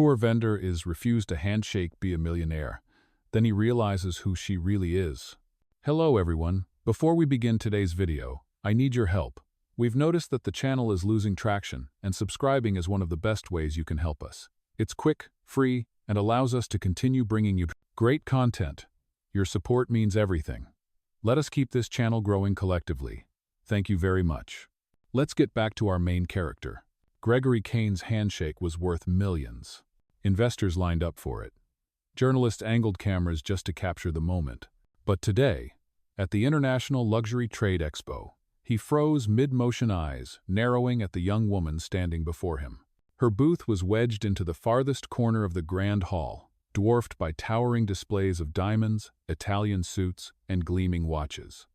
poor vendor is refused to handshake be a millionaire. Then he realizes who she really is. Hello everyone. Before we begin today's video, I need your help. We've noticed that the channel is losing traction, and subscribing is one of the best ways you can help us. It's quick, free, and allows us to continue bringing you great content. Your support means everything. Let us keep this channel growing collectively. Thank you very much. Let's get back to our main character. Gregory Kane's handshake was worth millions. Investors lined up for it. Journalists angled cameras just to capture the moment. But today, at the International Luxury Trade Expo, he froze mid-motion, eyes narrowing at the young woman standing before him. Her booth was wedged into the farthest corner of the grand hall, dwarfed by towering displays of diamonds, Italian suits, and gleaming watches.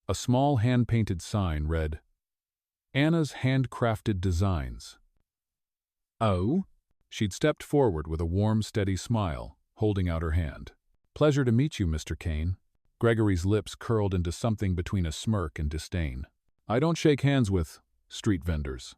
A small hand-painted sign read, "Anna's Handcrafted Designs." Oh? She'd stepped forward with a warm, steady smile, holding out her hand. "Pleasure to meet you, Mr. Kane." Gregory's lips curled into something between a smirk and disdain. "I don't shake hands with street vendors."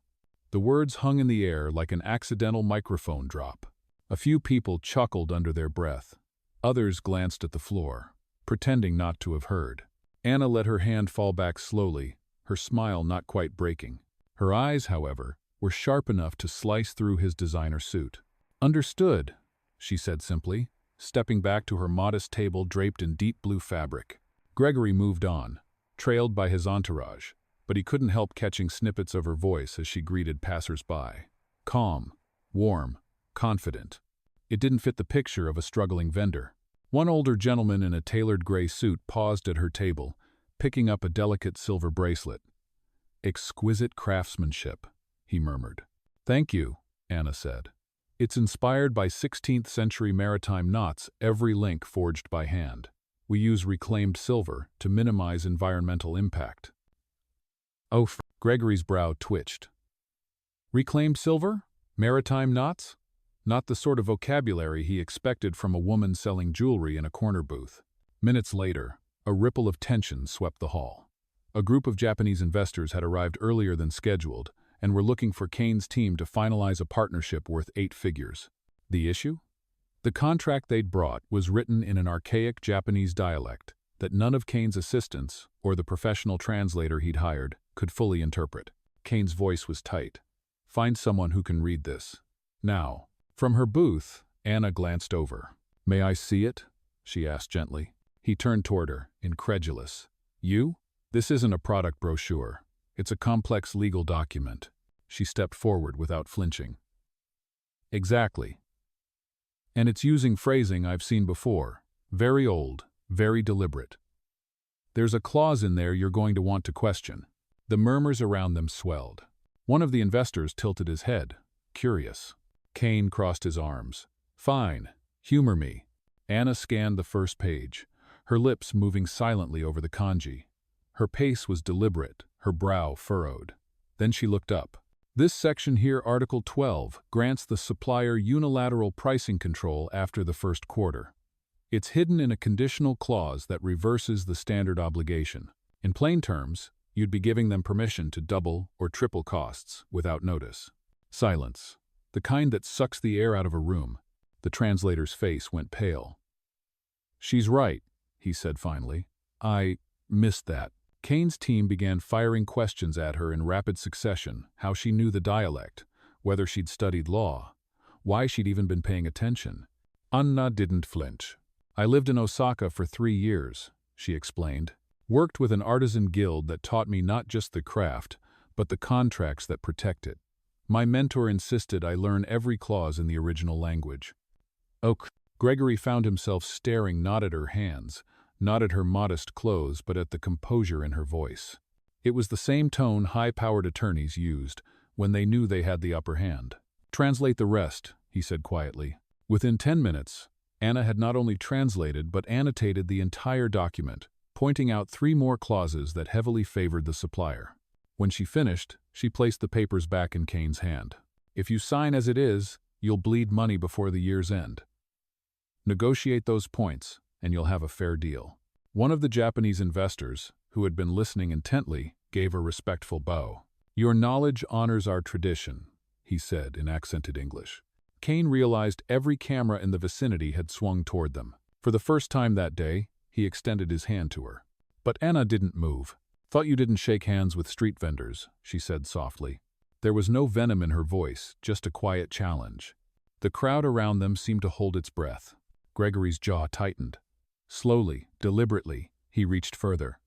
The words hung in the air like an accidental microphone drop. A few people chuckled under their breath. Others glanced at the floor, pretending not to have heard. Anna let her hand fall back slowly, her smile not quite breaking. Her eyes, however, were sharp enough to slice through his designer suit. "Understood," she said simply, stepping back to her modest table draped in deep blue fabric. Gregory moved on, trailed by his entourage, but he couldn't help catching snippets of her voice as she greeted passers-by. Calm, warm, confident. It didn't fit the picture of a struggling vendor. One older gentleman in a tailored gray suit paused at her table, picking up a delicate silver bracelet. "Exquisite craftsmanship," he murmured. "Thank you," Anna said. "It's inspired by 16th-century maritime knots, every link forged by hand. We use reclaimed silver to minimize environmental impact." "Oh," Gregory's brow twitched. "Reclaimed silver? Maritime knots?" Not the sort of vocabulary he expected from a woman selling jewelry in a corner booth. Minutes later, a ripple of tension swept the hall. A group of Japanese investors had arrived earlier than scheduled and were looking for Kane's team to finalize a partnership worth 8 figures. The issue? The contract they'd brought was written in an archaic Japanese dialect that none of Kane's assistants, or the professional translator he'd hired, could fully interpret. Kane's voice was tight. "Find someone who can read this. Now." From her booth, Anna glanced over. "May I see it?" she asked gently. He turned toward her, incredulous. "You? This isn't a product brochure. It's a complex legal document." She stepped forward without flinching. "Exactly. And it's using phrasing I've seen before. Very old, very deliberate. There's a clause in there you're going to want to question." The murmurs around them swelled. One of the investors tilted his head, curious. Kane crossed his arms. "Fine. Humor me." Anna scanned the first page, her lips moving silently over the kanji. Her pace was deliberate, her brow furrowed. Then she looked up. "This section here, Article 12, grants the supplier unilateral pricing control after the first quarter. It's hidden in a conditional clause that reverses the standard obligation. In plain terms, you'd be giving them permission to double or triple costs without notice." Silence. The kind that sucks the air out of a room. The translator's face went pale. "She's right," he said finally. "I missed that." Kane's team began firing questions at her in rapid succession: how she knew the dialect, whether she'd studied law, why she'd even been paying attention. Anna didn't flinch. "I lived in Osaka for 3 years, she explained. "Worked with an artisan guild that taught me not just the craft, but the contracts that protect it. My mentor insisted I learn every clause in the original language." Oh, Gregory found himself staring not at her hands, not at her modest clothes, but at the composure in her voice. It was the same tone high-powered attorneys used when they knew they had the upper hand. "Translate the rest," he said quietly. Within 10 minutes, Anna had not only translated but annotated the entire document, pointing out 3 more clauses that heavily favored the supplier. When she finished, she placed the papers back in Kane's hand. "If you sign as it is, you'll bleed money before the year's end. Negotiate those points, and you'll have a fair deal." One of the Japanese investors, who had been listening intently, gave a respectful bow. "Your knowledge honors our tradition," he said in accented English. Kane realized every camera in the vicinity had swung toward them. For the first time that day, he extended his hand to her. But Anna didn't move. "Thought you didn't shake hands with street vendors," she said softly. There was no venom in her voice, just a quiet challenge. The crowd around them seemed to hold its breath. Gregory's jaw tightened. Slowly, deliberately, he reached further.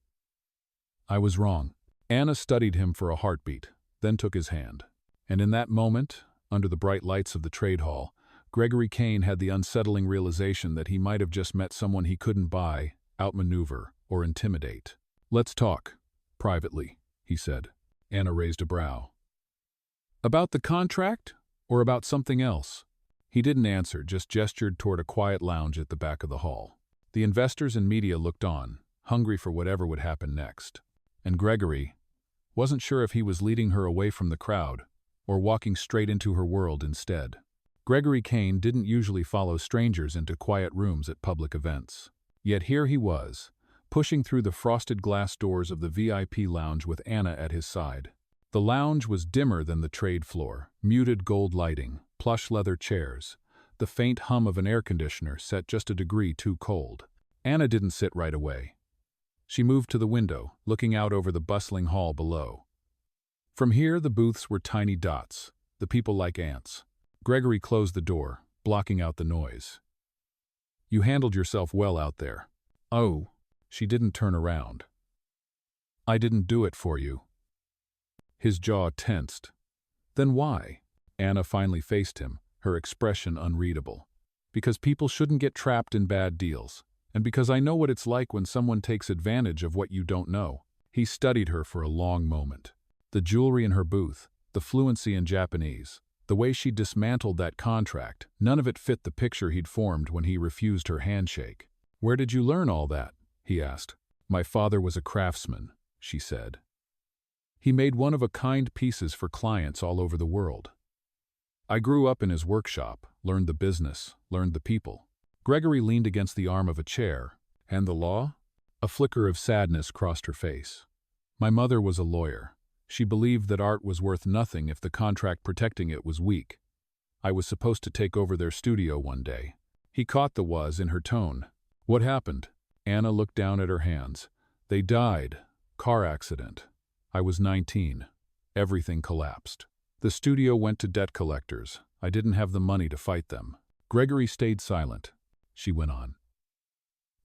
"I was wrong." Anna studied him for a heartbeat, then took his hand. And in that moment, under the bright lights of the trade hall, Gregory Kane had the unsettling realization that he might have just met someone he couldn't buy, outmaneuver, or intimidate. "Let's talk. Privately," he said. Anna raised a brow. "About the contract? Or about something else?" He didn't answer, just gestured toward a quiet lounge at the back of the hall. The investors and media looked on, hungry for whatever would happen next. And Gregory wasn't sure if he was leading her away from the crowd or walking straight into her world instead. Gregory Kane didn't usually follow strangers into quiet rooms at public events. Yet here he was, pushing through the frosted glass doors of the VIP lounge with Anna at his side. The lounge was dimmer than the trade floor, muted gold lighting, plush leather chairs, the faint hum of an air conditioner set just a degree too cold. Anna didn't sit right away. She moved to the window, looking out over the bustling hall below. From here, the booths were tiny dots, the people like ants. Gregory closed the door, blocking out the noise. "You handled yourself well out there." "Oh." She didn't turn around. "I didn't do it for you." His jaw tensed. "Then why?" Anna finally faced him, her expression unreadable. "Because people shouldn't get trapped in bad deals. And because I know what it's like when someone takes advantage of what you don't know." He studied her for a long moment. The jewelry in her booth, the fluency in Japanese, the way she dismantled that contract, none of it fit the picture he'd formed when he refused her handshake. "Where did you learn all that?" he asked. "My father was a craftsman," she said. "He made one-of-a-kind pieces for clients all over the world. I grew up in his workshop, learned the business, learned the people." Gregory leaned against the arm of a chair. "And the law?" A flicker of sadness crossed her face. "My mother was a lawyer. She believed that art was worth nothing if the contract protecting it was weak. I was supposed to take over their studio one day." He caught the "was" in her tone. "What happened?" Anna looked down at her hands. "They died. Car accident. I was 19. Everything collapsed. The studio went to debt collectors. I didn't have the money to fight them." Gregory stayed silent. She went on.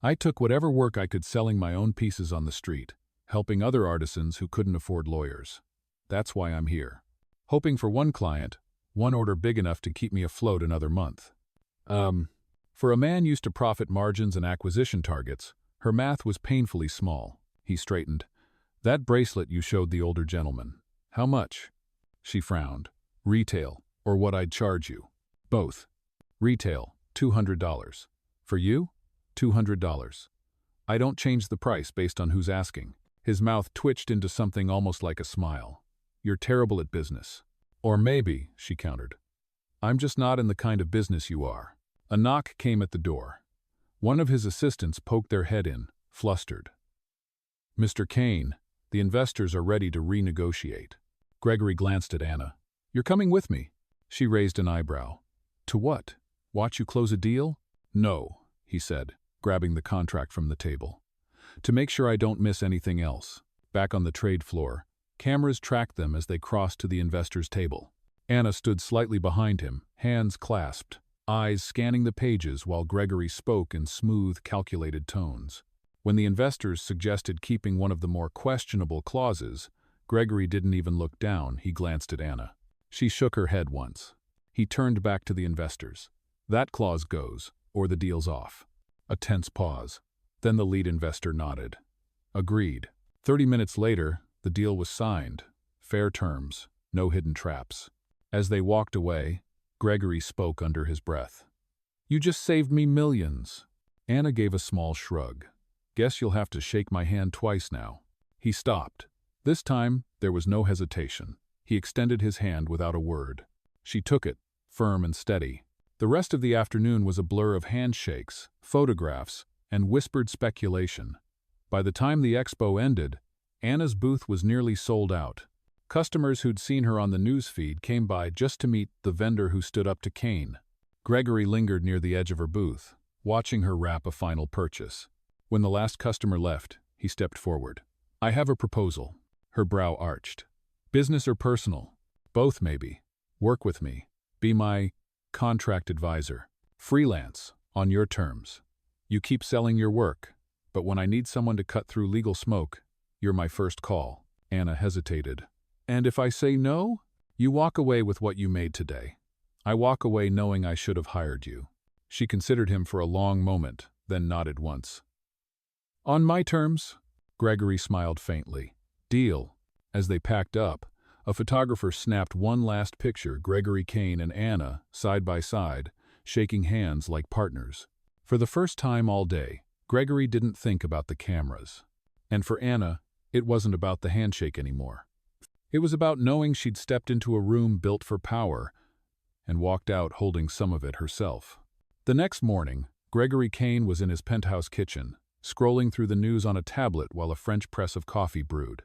"I took whatever work I could selling my own pieces on the street, helping other artisans who couldn't afford lawyers. That's why I'm here. Hoping for one client, one order big enough to keep me afloat another month." For a man used to profit margins and acquisition targets, her math was painfully small. He straightened. "That bracelet you showed the older gentleman. How much?" She frowned. "Retail, or what I'd charge you?" "Both." "Retail, $200. For you? $200. I don't change the price based on who's asking." His mouth twitched into something almost like a smile. "You're terrible at business." "Or maybe," she countered, "I'm just not in the kind of business you are." A knock came at the door. One of his assistants poked their head in, flustered. "Mr. Kane, the investors are ready to renegotiate." Gregory glanced at Anna. "You're coming with me." She raised an eyebrow. "To what? Watch you close a deal?" "No," he said, grabbing the contract from the table. "To make sure I don't miss anything else." Back on the trade floor, cameras tracked them as they crossed to the investor's table. Anna stood slightly behind him, hands clasped, eyes scanning the pages while Gregory spoke in smooth, calculated tones. When the investors suggested keeping one of the more questionable clauses, Gregory didn't even look down, he glanced at Anna. She shook her head once. He turned back to the investors. "That clause goes, or the deal's off." A tense pause. Then the lead investor nodded. "Agreed." 30 minutes later, the deal was signed. Fair terms, no hidden traps. As they walked away, Gregory spoke under his breath. "You just saved me millions." Anna gave a small shrug. "Guess you'll have to shake my hand twice now." He stopped. This time, there was no hesitation. He extended his hand without a word. She took it, firm and steady. The rest of the afternoon was a blur of handshakes, photographs, and whispered speculation. By the time the expo ended, Anna's booth was nearly sold out. Customers who'd seen her on the newsfeed came by just to meet the vendor who stood up to Kane. Gregory lingered near the edge of her booth, watching her wrap a final purchase. When the last customer left, he stepped forward. "I have a proposal." Her brow arched. "Business or personal?" "Both, maybe. Work with me. Be my contract advisor. Freelance, on your terms. You keep selling your work, but when I need someone to cut through legal smoke, you're my first call." Anna hesitated. "And if I say no?" "You walk away with what you made today. I walk away knowing I should have hired you." She considered him for a long moment, then nodded once. "On my terms?" Gregory smiled faintly. "Deal." As they packed up, a photographer snapped one last picture, Gregory Kane and Anna, side by side, shaking hands like partners. For the first time all day, Gregory didn't think about the cameras. And for Anna, it wasn't about the handshake anymore. It was about knowing she'd stepped into a room built for power and walked out holding some of it herself. The next morning, Gregory Kane was in his penthouse kitchen, scrolling through the news on a tablet while a French press of coffee brewed.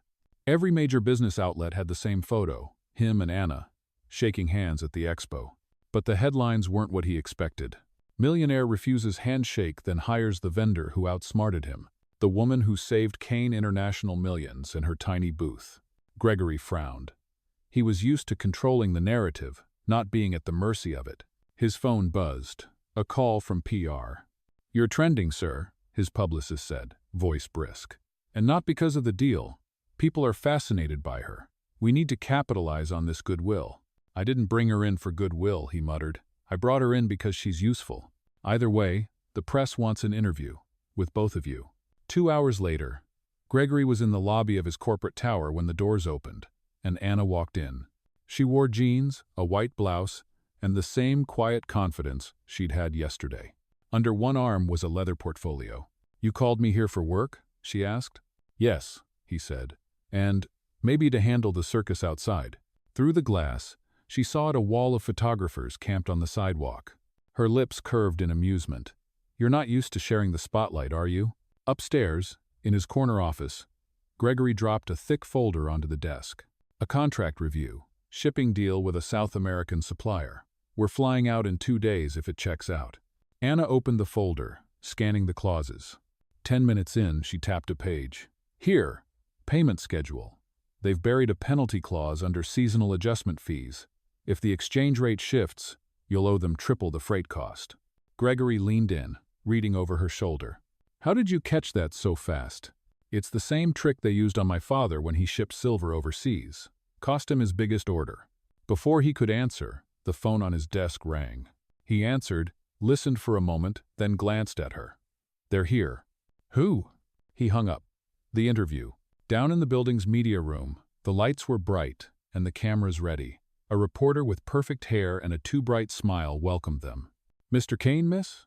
Every major business outlet had the same photo, him and Anna, shaking hands at the expo. But the headlines weren't what he expected. Millionaire refuses handshake, then hires the vendor who outsmarted him, the woman who saved Kane International millions in her tiny booth. Gregory frowned. He was used to controlling the narrative, not being at the mercy of it. His phone buzzed. A call from PR. "You're trending, sir," his publicist said, voice brisk. "And not because of the deal. People are fascinated by her. We need to capitalize on this goodwill." "I didn't bring her in for goodwill," he muttered. "I brought her in because she's useful. Either way, the press wants an interview. With both of you." 2 hours later, Gregory was in the lobby of his corporate tower when the doors opened, and Anna walked in. She wore jeans, a white blouse, and the same quiet confidence she'd had yesterday. Under one arm was a leather portfolio. "You called me here for work?" she asked. "Yes," he said, "and maybe to handle the circus outside." Through the glass, she saw a wall of photographers camped on the sidewalk. Her lips curved in amusement. "You're not used to sharing the spotlight, are you?" Upstairs, in his corner office, Gregory dropped a thick folder onto the desk. "A contract review. Shipping deal with a South American supplier. We're flying out in 2 days if it checks out." Anna opened the folder, scanning the clauses. 10 minutes in, she tapped a page. "Here, payment schedule. They've buried a penalty clause under seasonal adjustment fees. If the exchange rate shifts, you'll owe them triple the freight cost." Gregory leaned in, reading over her shoulder. "How did you catch that so fast?" "It's the same trick they used on my father when he shipped silver overseas. Cost him his biggest order." Before he could answer, the phone on his desk rang. He answered, listened for a moment, then glanced at her. "They're here." "Who?" He hung up. "The interview." Down in the building's media room, the lights were bright and the cameras ready. A reporter with perfect hair and a too bright smile welcomed them. "Mr. Kane, miss?"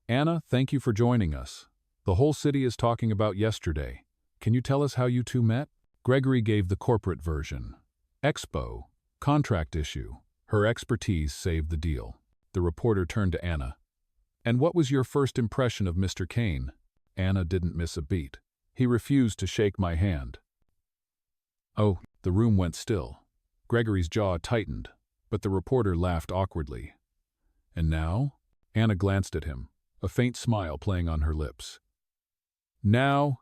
"Anna, thank you for joining us. The whole city is talking about yesterday. Can you tell us how you two met?" Gregory gave the corporate version. Expo, contract issue. Her expertise saved the deal. The reporter turned to Anna. "And what was your first impression of Mr. Kane?" Anna didn't miss a beat. "He refused to shake my hand." Oh, the room went still. Gregory's jaw tightened, but the reporter laughed awkwardly. "And now?" Anna glanced at him, a faint smile playing on her lips. "Now,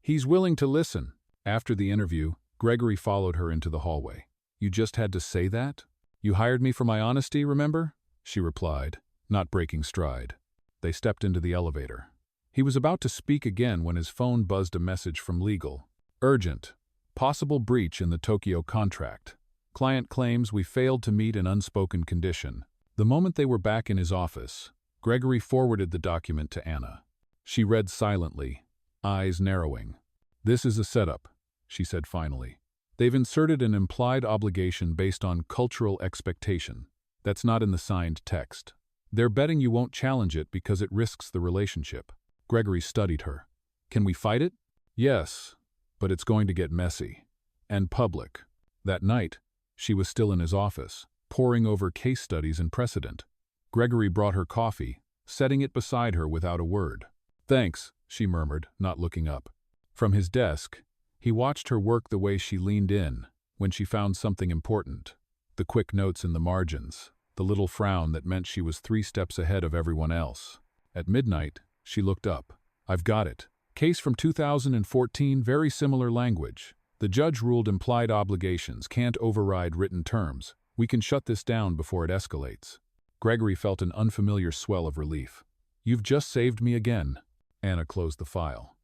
he's willing to listen." After the interview, Gregory followed her into the hallway. "You just had to say that? You hired me for my honesty, remember?" she replied, not breaking stride. They stepped into the elevator. He was about to speak again when his phone buzzed a message from legal. "Urgent. Possible breach in the Tokyo contract. Client claims we failed to meet an unspoken condition." The moment they were back in his office, Gregory forwarded the document to Anna. She read silently, eyes narrowing. "This is a setup," she said finally. "They've inserted an implied obligation based on cultural expectation. That's not in the signed text. They're betting you won't challenge it because it risks the relationship." Gregory studied her. "Can we fight it?" "Yes, but it's going to get messy. And public." That night, she was still in his office, poring over case studies and precedent. Gregory brought her coffee, setting it beside her without a word. "Thanks," she murmured, not looking up. From his desk, he watched her work the way she leaned in when she found something important, the quick notes in the margins, the little frown that meant she was 3 steps ahead of everyone else. At midnight, she looked up. "I've got it. Case from 2014, very similar language. The judge ruled implied obligations can't override written terms. We can shut this down before it escalates." Gregory felt an unfamiliar swell of relief. "You've just saved me again." Anna closed the file.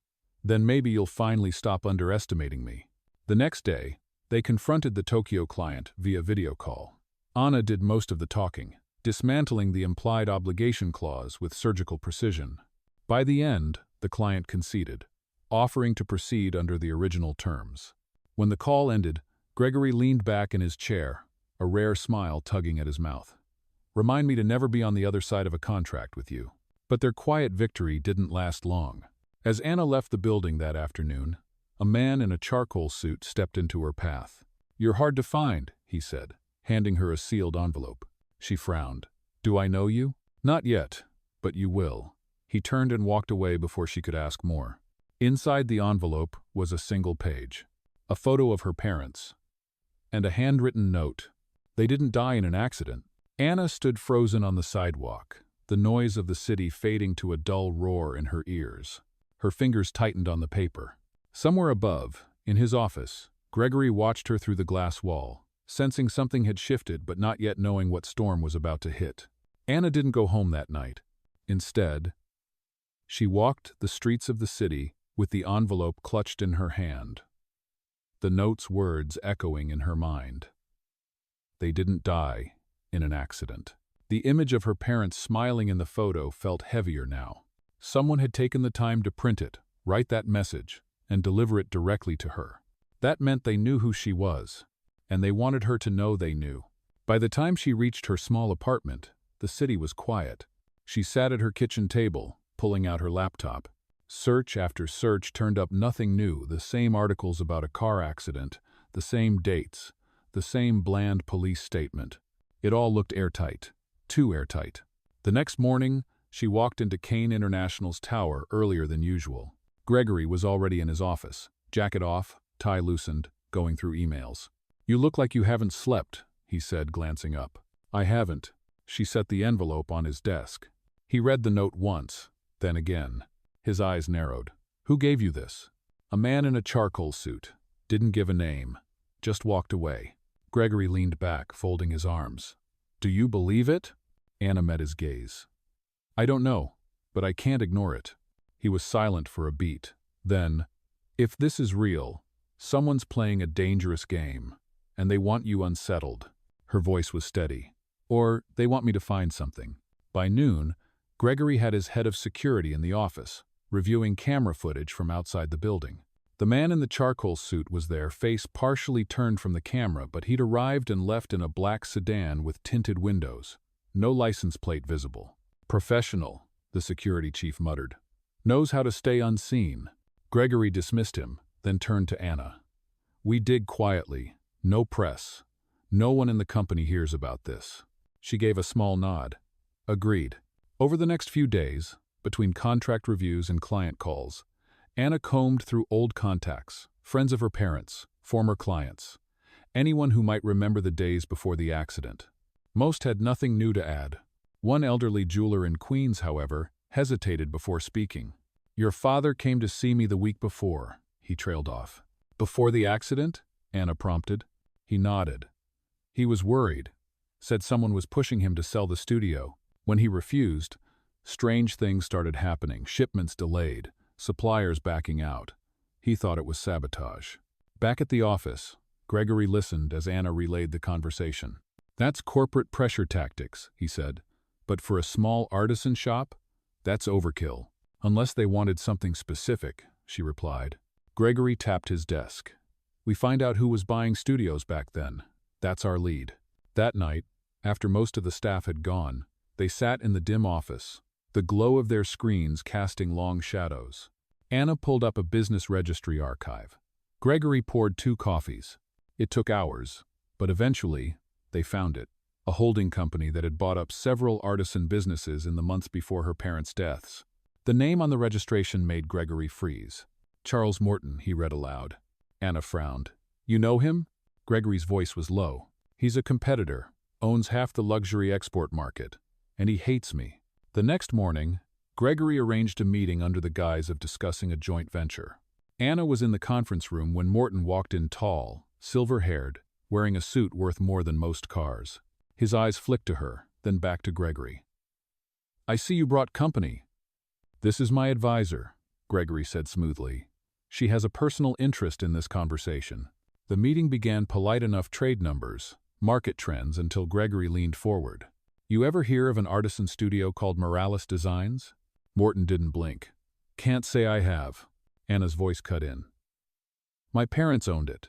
"Then maybe you'll finally stop underestimating me." The next day, they confronted the Tokyo client via video call. Anna did most of the talking, dismantling the implied obligation clause with surgical precision. By the end, the client conceded, offering to proceed under the original terms. When the call ended, Gregory leaned back in his chair, a rare smile tugging at his mouth. "Remind me to never be on the other side of a contract with you." But their quiet victory didn't last long. As Anna left the building that afternoon, a man in a charcoal suit stepped into her path. "You're hard to find," he said, handing her a sealed envelope. She frowned. "Do I know you?" "Not yet, but you will." He turned and walked away before she could ask more. Inside the envelope was a single page, a photo of her parents, and a handwritten note. They didn't die in an accident. Anna stood frozen on the sidewalk, the noise of the city fading to a dull roar in her ears. Her fingers tightened on the paper. Somewhere above, in his office, Gregory watched her through the glass wall, sensing something had shifted but not yet knowing what storm was about to hit. Anna didn't go home that night. Instead, she walked the streets of the city with the envelope clutched in her hand, the note's words echoing in her mind. They didn't die in an accident. The image of her parents smiling in the photo felt heavier now. Someone had taken the time to print it, write that message, and deliver it directly to her. That meant they knew who she was, and they wanted her to know they knew. By the time she reached her small apartment, the city was quiet. She sat at her kitchen table, pulling out her laptop. Search after search turned up nothing new, the same articles about a car accident, the same dates, the same bland police statement. It all looked airtight, too airtight. The next morning, she walked into Kane International's tower earlier than usual. Gregory was already in his office, jacket off, tie loosened, going through emails. "You look like you haven't slept," he said, glancing up. "I haven't." She set the envelope on his desk. He read the note once, then again. His eyes narrowed. "Who gave you this?" "A man in a charcoal suit. Didn't give a name. Just walked away." Gregory leaned back, folding his arms. "Do you believe it?" Anna met his gaze. "I don't know, but I can't ignore it." He was silent for a beat. Then, "If this is real, someone's playing a dangerous game, and they want you unsettled." Her voice was steady. "Or they want me to find something." By noon, Gregory had his head of security in the office, reviewing camera footage from outside the building. The man in the charcoal suit was there, face partially turned from the camera, but he'd arrived and left in a black sedan with tinted windows. No license plate visible. "Professional," the security chief muttered. "Knows how to stay unseen." Gregory dismissed him, then turned to Anna. "We dig quietly. No press. No one in the company hears about this." She gave a small nod. "Agreed." Over the next few days, between contract reviews and client calls, Anna combed through old contacts, friends of her parents, former clients, anyone who might remember the days before the accident. Most had nothing new to add. One elderly jeweler in Queens, however, hesitated before speaking. "Your father came to see me the week before," he trailed off. "Before the accident?" Anna prompted. He nodded. "He was worried. Said someone was pushing him to sell the studio. When he refused, strange things started happening, shipments delayed, suppliers backing out. He thought it was sabotage." Back at the office, Gregory listened as Anna relayed the conversation. "That's corporate pressure tactics," he said. "But for a small artisan shop, that's overkill." "Unless they wanted something specific," she replied. Gregory tapped his desk. "We find out who was buying studios back then. That's our lead." That night, after most of the staff had gone, they sat in the dim office, the glow of their screens casting long shadows. Anna pulled up a business registry archive. Gregory poured 2 coffees. It took hours, but eventually, they found it. A holding company that had bought up several artisan businesses in the months before her parents' deaths. The name on the registration made Gregory freeze. "Charles Morton," he read aloud. Anna frowned. "You know him?" Gregory's voice was low. "He's a competitor. owns half the luxury export market, and he hates me. The next morning, Gregory arranged a meeting under the guise of discussing a joint venture. Anna was in the conference room when Morton walked in tall, silver-haired, wearing a suit worth more than most cars. His eyes flicked to her, then back to Gregory. "I see you brought company." "This is my advisor," Gregory said smoothly. "She has a personal interest in this conversation." The meeting began polite enough trade numbers, market trends until Gregory leaned forward. "You ever hear of an artisan studio called Morales Designs?" Morton didn't blink. "Can't say I have." Anna's voice cut in. "My parents owned it.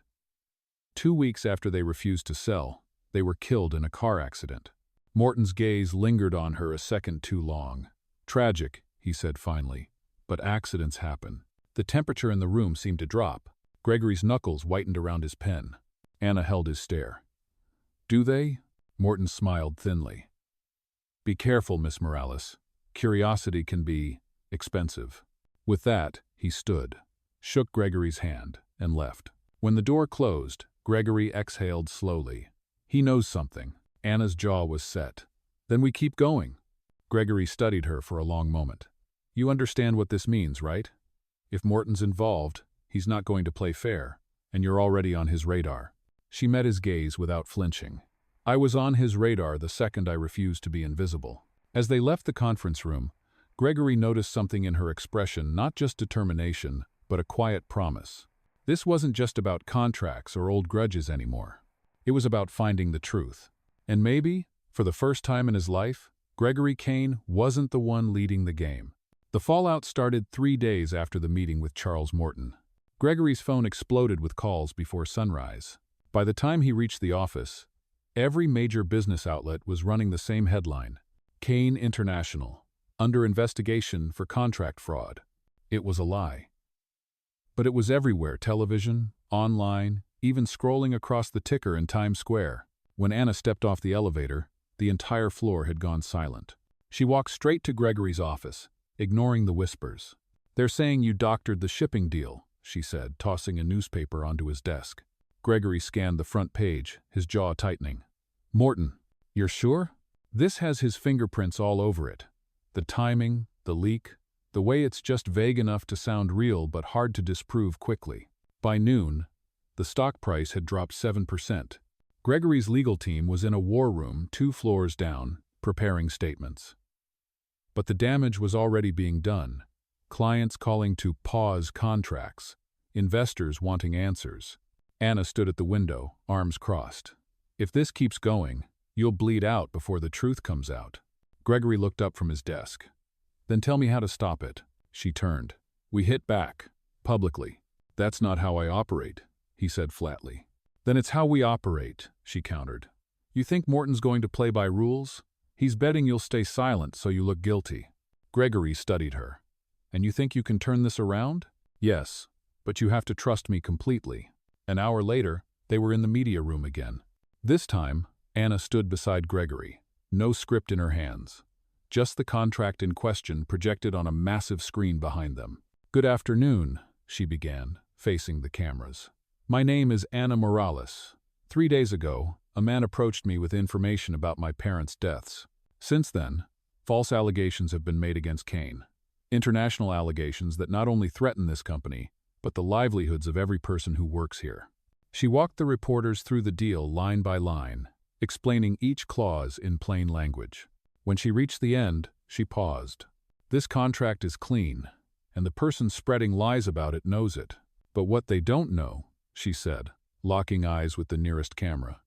2 weeks after they refused to sell, they were killed in a car accident." Morton's gaze lingered on her a second too long. "Tragic," he said finally, "but accidents happen." The temperature in the room seemed to drop. Gregory's knuckles whitened around his pen. Anna held his stare. "Do they?" Morton smiled thinly. "Be careful, Miss Morales. Curiosity can be expensive." With that, he stood, shook Gregory's hand, and left. When the door closed, Gregory exhaled slowly. He knows something. Anna's jaw was set. "Then we keep going." Gregory studied her for a long moment. "You understand what this means, right? If Morton's involved, he's not going to play fair, and you're already on his radar." She met his gaze without flinching. "I was on his radar the second I refused to be invisible." As they left the conference room, Gregory noticed something in her expression, not just determination, but a quiet promise. This wasn't just about contracts or old grudges anymore. It was about finding the truth. And maybe, for the first time in his life, Gregory Kane wasn't the one leading the game. The fallout started 3 days after the meeting with Charles Morton. Gregory's phone exploded with calls before sunrise. By the time he reached the office, every major business outlet was running the same headline: Kane International, under investigation for contract fraud. It was a lie. But it was everywhere: television, online, even scrolling across the ticker in Times Square. When Anna stepped off the elevator, the entire floor had gone silent. She walked straight to Gregory's office, ignoring the whispers. "They're saying you doctored the shipping deal," she said, tossing a newspaper onto his desk. Gregory scanned the front page, his jaw tightening. "Morton, you're sure? This has his fingerprints all over it. The timing, the leak, the way it's just vague enough to sound real but hard to disprove quickly." By noon, the stock price had dropped 7%. Gregory's legal team was in a war room 2 floors down, preparing statements. But the damage was already being done. Clients calling to pause contracts, investors wanting answers. Anna stood at the window, arms crossed. "If this keeps going, you'll bleed out before the truth comes out." Gregory looked up from his desk. "Then tell me how to stop it." She turned. "We hit back, publicly." "That's not how I operate," he said flatly. "Then it's how we operate," she countered. "You think Morton's going to play by rules? He's betting you'll stay silent so you look guilty." Gregory studied her. "And you think you can turn this around?" "Yes, but you have to trust me completely." An hour later, they were in the media room again. This time, Anna stood beside Gregory, no script in her hands. Just the contract in question projected on a massive screen behind them. "Good afternoon," she began, facing the cameras. "My name is Anna Morales. 3 days ago, a man approached me with information about my parents' deaths. Since then, false allegations have been made against Kane. International allegations that not only threaten this company, but the livelihoods of every person who works here." She walked the reporters through the deal line by line, explaining each clause in plain language. When she reached the end, she paused. "This contract is clean, and the person spreading lies about it knows it. But what they don't know," she said, locking eyes with the nearest camera,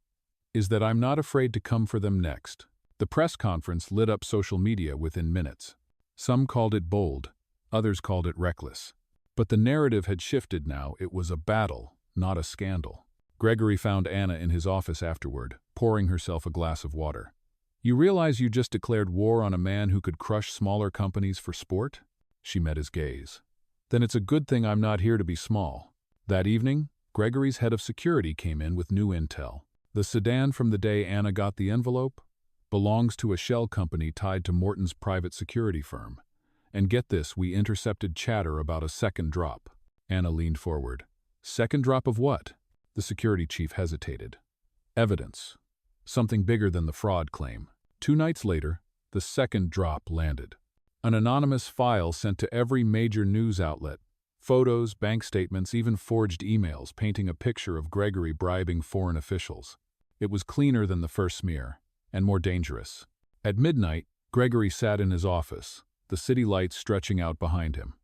"is that I'm not afraid to come for them next." The press conference lit up social media within minutes. Some called it bold, others called it reckless. But the narrative had shifted now. It was a battle, not a scandal. Gregory found Anna in his office afterward, pouring herself a glass of water. "You realize you just declared war on a man who could crush smaller companies for sport?" She met his gaze. "Then it's a good thing I'm not here to be small." That evening, Gregory's head of security came in with new intel. The sedan from the day Anna got the envelope belongs to a shell company tied to Morton's private security firm. And get this, we intercepted chatter about a second drop. Anna leaned forward. "Second drop of what?" The security chief hesitated. "Evidence. something bigger than the fraud claim. 2 nights later, the second drop landed. An anonymous file sent to every major news outlet. Photos, bank statements, even forged emails painting a picture of Gregory bribing foreign officials. It was cleaner than the first smear, and more dangerous. At midnight, Gregory sat in his office, the city lights stretching out behind him.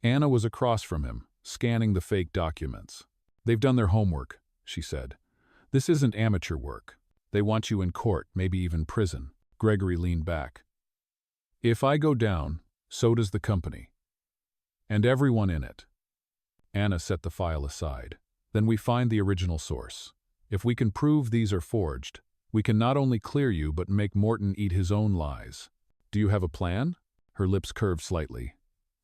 Anna was across from him, scanning the fake documents. "They've done their homework," she said. "This isn't amateur work. They want you in court, maybe even prison." Gregory leaned back. "If I go down, so does the company. And everyone in it." Anna set the file aside. "Then we find the original source. If we can prove these are forged, we can not only clear you but make Morton eat his own lies. Do you have a plan?" Her lips curved slightly.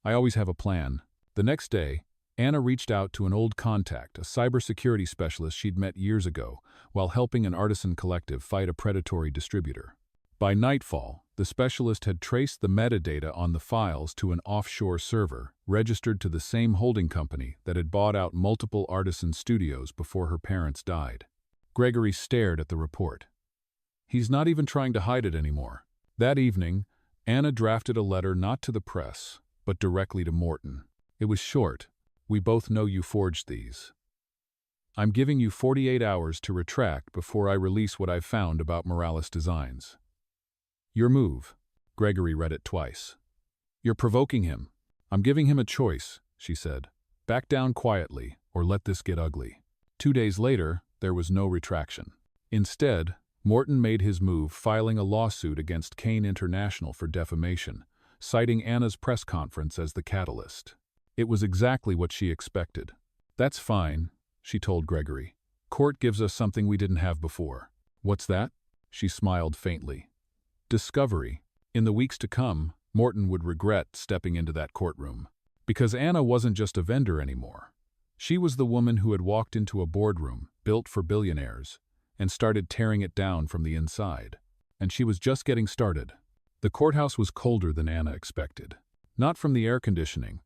"I always have a plan." The next day, Anna reached out to an old contact, a cybersecurity specialist she'd met years ago, while helping an artisan collective fight a predatory distributor. By nightfall, the specialist had traced the metadata on the files to an offshore server, registered to the same holding company that had bought out multiple artisan studios before her parents died. Gregory stared at the report. He's not even trying to hide it anymore. That evening, Anna drafted a letter not to the press, but directly to Morton. It was short. "We both know you forged these. I'm giving you 48 hours to retract before I release what I've found about Morales Designs." "Your move." Gregory read it twice. "You're provoking him. I'm giving him a choice," she said. "Back down quietly, or let this get ugly." 2 days later, there was no retraction. Instead, Morton made his move, filing a lawsuit against Kane International for defamation, citing Anna's press conference as the catalyst. It was exactly what she expected. "That's fine," she told Gregory. "Court gives us something we didn't have before." "What's that?" She smiled faintly. "Discovery." In the weeks to come, Morton would regret stepping into that courtroom. Because Anna wasn't just a vendor anymore. She was the woman who had walked into a boardroom, built for billionaires, and started tearing it down from the inside. And she was just getting started. The courthouse was colder than Anna expected. Not from the air conditioning,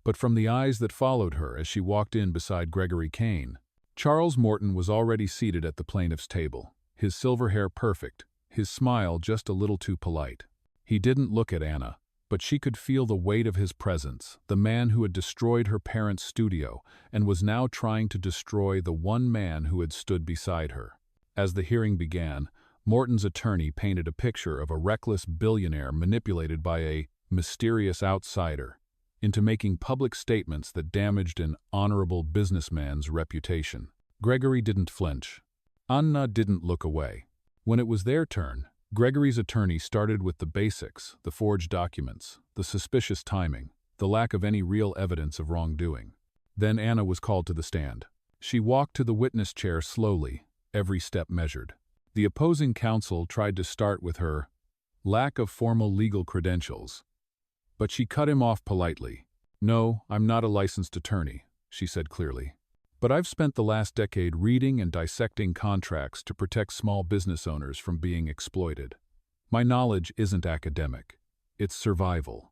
but from the eyes that followed her as she walked in beside Gregory Kane. Charles Morton was already seated at the plaintiff's table, his silver hair perfect, his smile just a little too polite. He didn't look at Anna, but she could feel the weight of his presence, the man who had destroyed her parents' studio and was now trying to destroy the one man who had stood beside her. As the hearing began, Morton's attorney painted a picture of a reckless billionaire manipulated by a mysterious outsider into making public statements that damaged an honorable businessman's reputation. Gregory didn't flinch. Anna didn't look away. When it was their turn, Gregory's attorney started with the basics, the forged documents, the suspicious timing, the lack of any real evidence of wrongdoing. Then Anna was called to the stand. She walked to the witness chair slowly, every step measured. The opposing counsel tried to start with her lack of formal legal credentials, but she cut him off politely. "No, I'm not a licensed attorney," she said clearly. "But I've spent the last decade reading and dissecting contracts to protect small business owners from being exploited. My knowledge isn't academic. It's survival."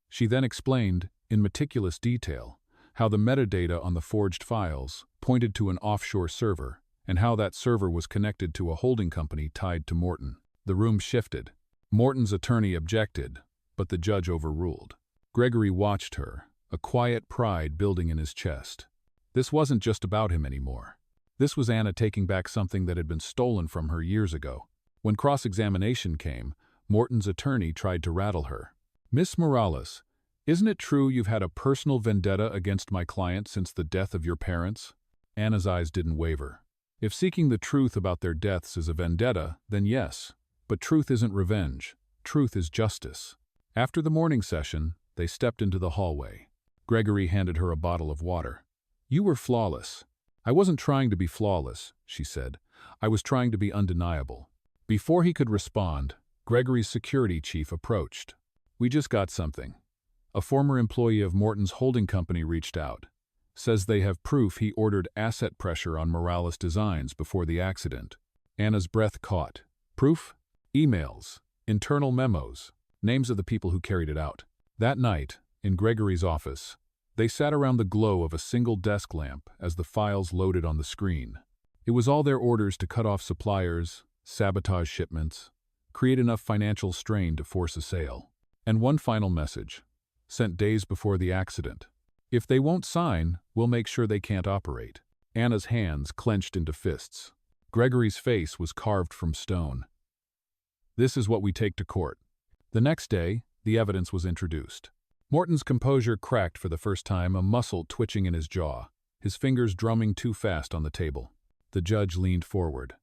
She then explained, in meticulous detail, how the metadata on the forged files pointed to an offshore server and how that server was connected to a holding company tied to Morton. The room shifted. Morton's attorney objected, but the judge overruled. Gregory watched her, a quiet pride building in his chest. This wasn't just about him anymore. This was Anna taking back something that had been stolen from her years ago. When cross-examination came, Morton's attorney tried to rattle her. "Miss Morales, isn't it true you've had a personal vendetta against my client since the death of your parents?" Anna's eyes didn't waver. If seeking the truth about their deaths is a vendetta, then yes. But truth isn't revenge. Truth is justice. After the morning session, they stepped into the hallway. Gregory handed her a bottle of water. "You were flawless." "I wasn't trying to be flawless," she said. "I was trying to be undeniable." Before he could respond, Gregory's security chief approached. "We just got something. A former employee of Morton's holding company reached out. Says they have proof he ordered asset pressure on Morales Designs before the accident." Anna's breath caught. "Proof?" "Emails, internal memos, names of the people who carried it out." That night, in Gregory's office, they sat around the glow of a single desk lamp as the files loaded on the screen. It was all their orders to cut off suppliers, sabotage shipments, create enough financial strain to force a sale. And one final message, sent days before the accident. If they won't sign, we'll make sure they can't operate. Anna's hands clenched into fists. Gregory's face was carved from stone. This is what we take to court. The next day, the evidence was introduced. Morton's composure cracked for the first time, a muscle twitching in his jaw, his fingers drumming too fast on the table. The judge leaned forward.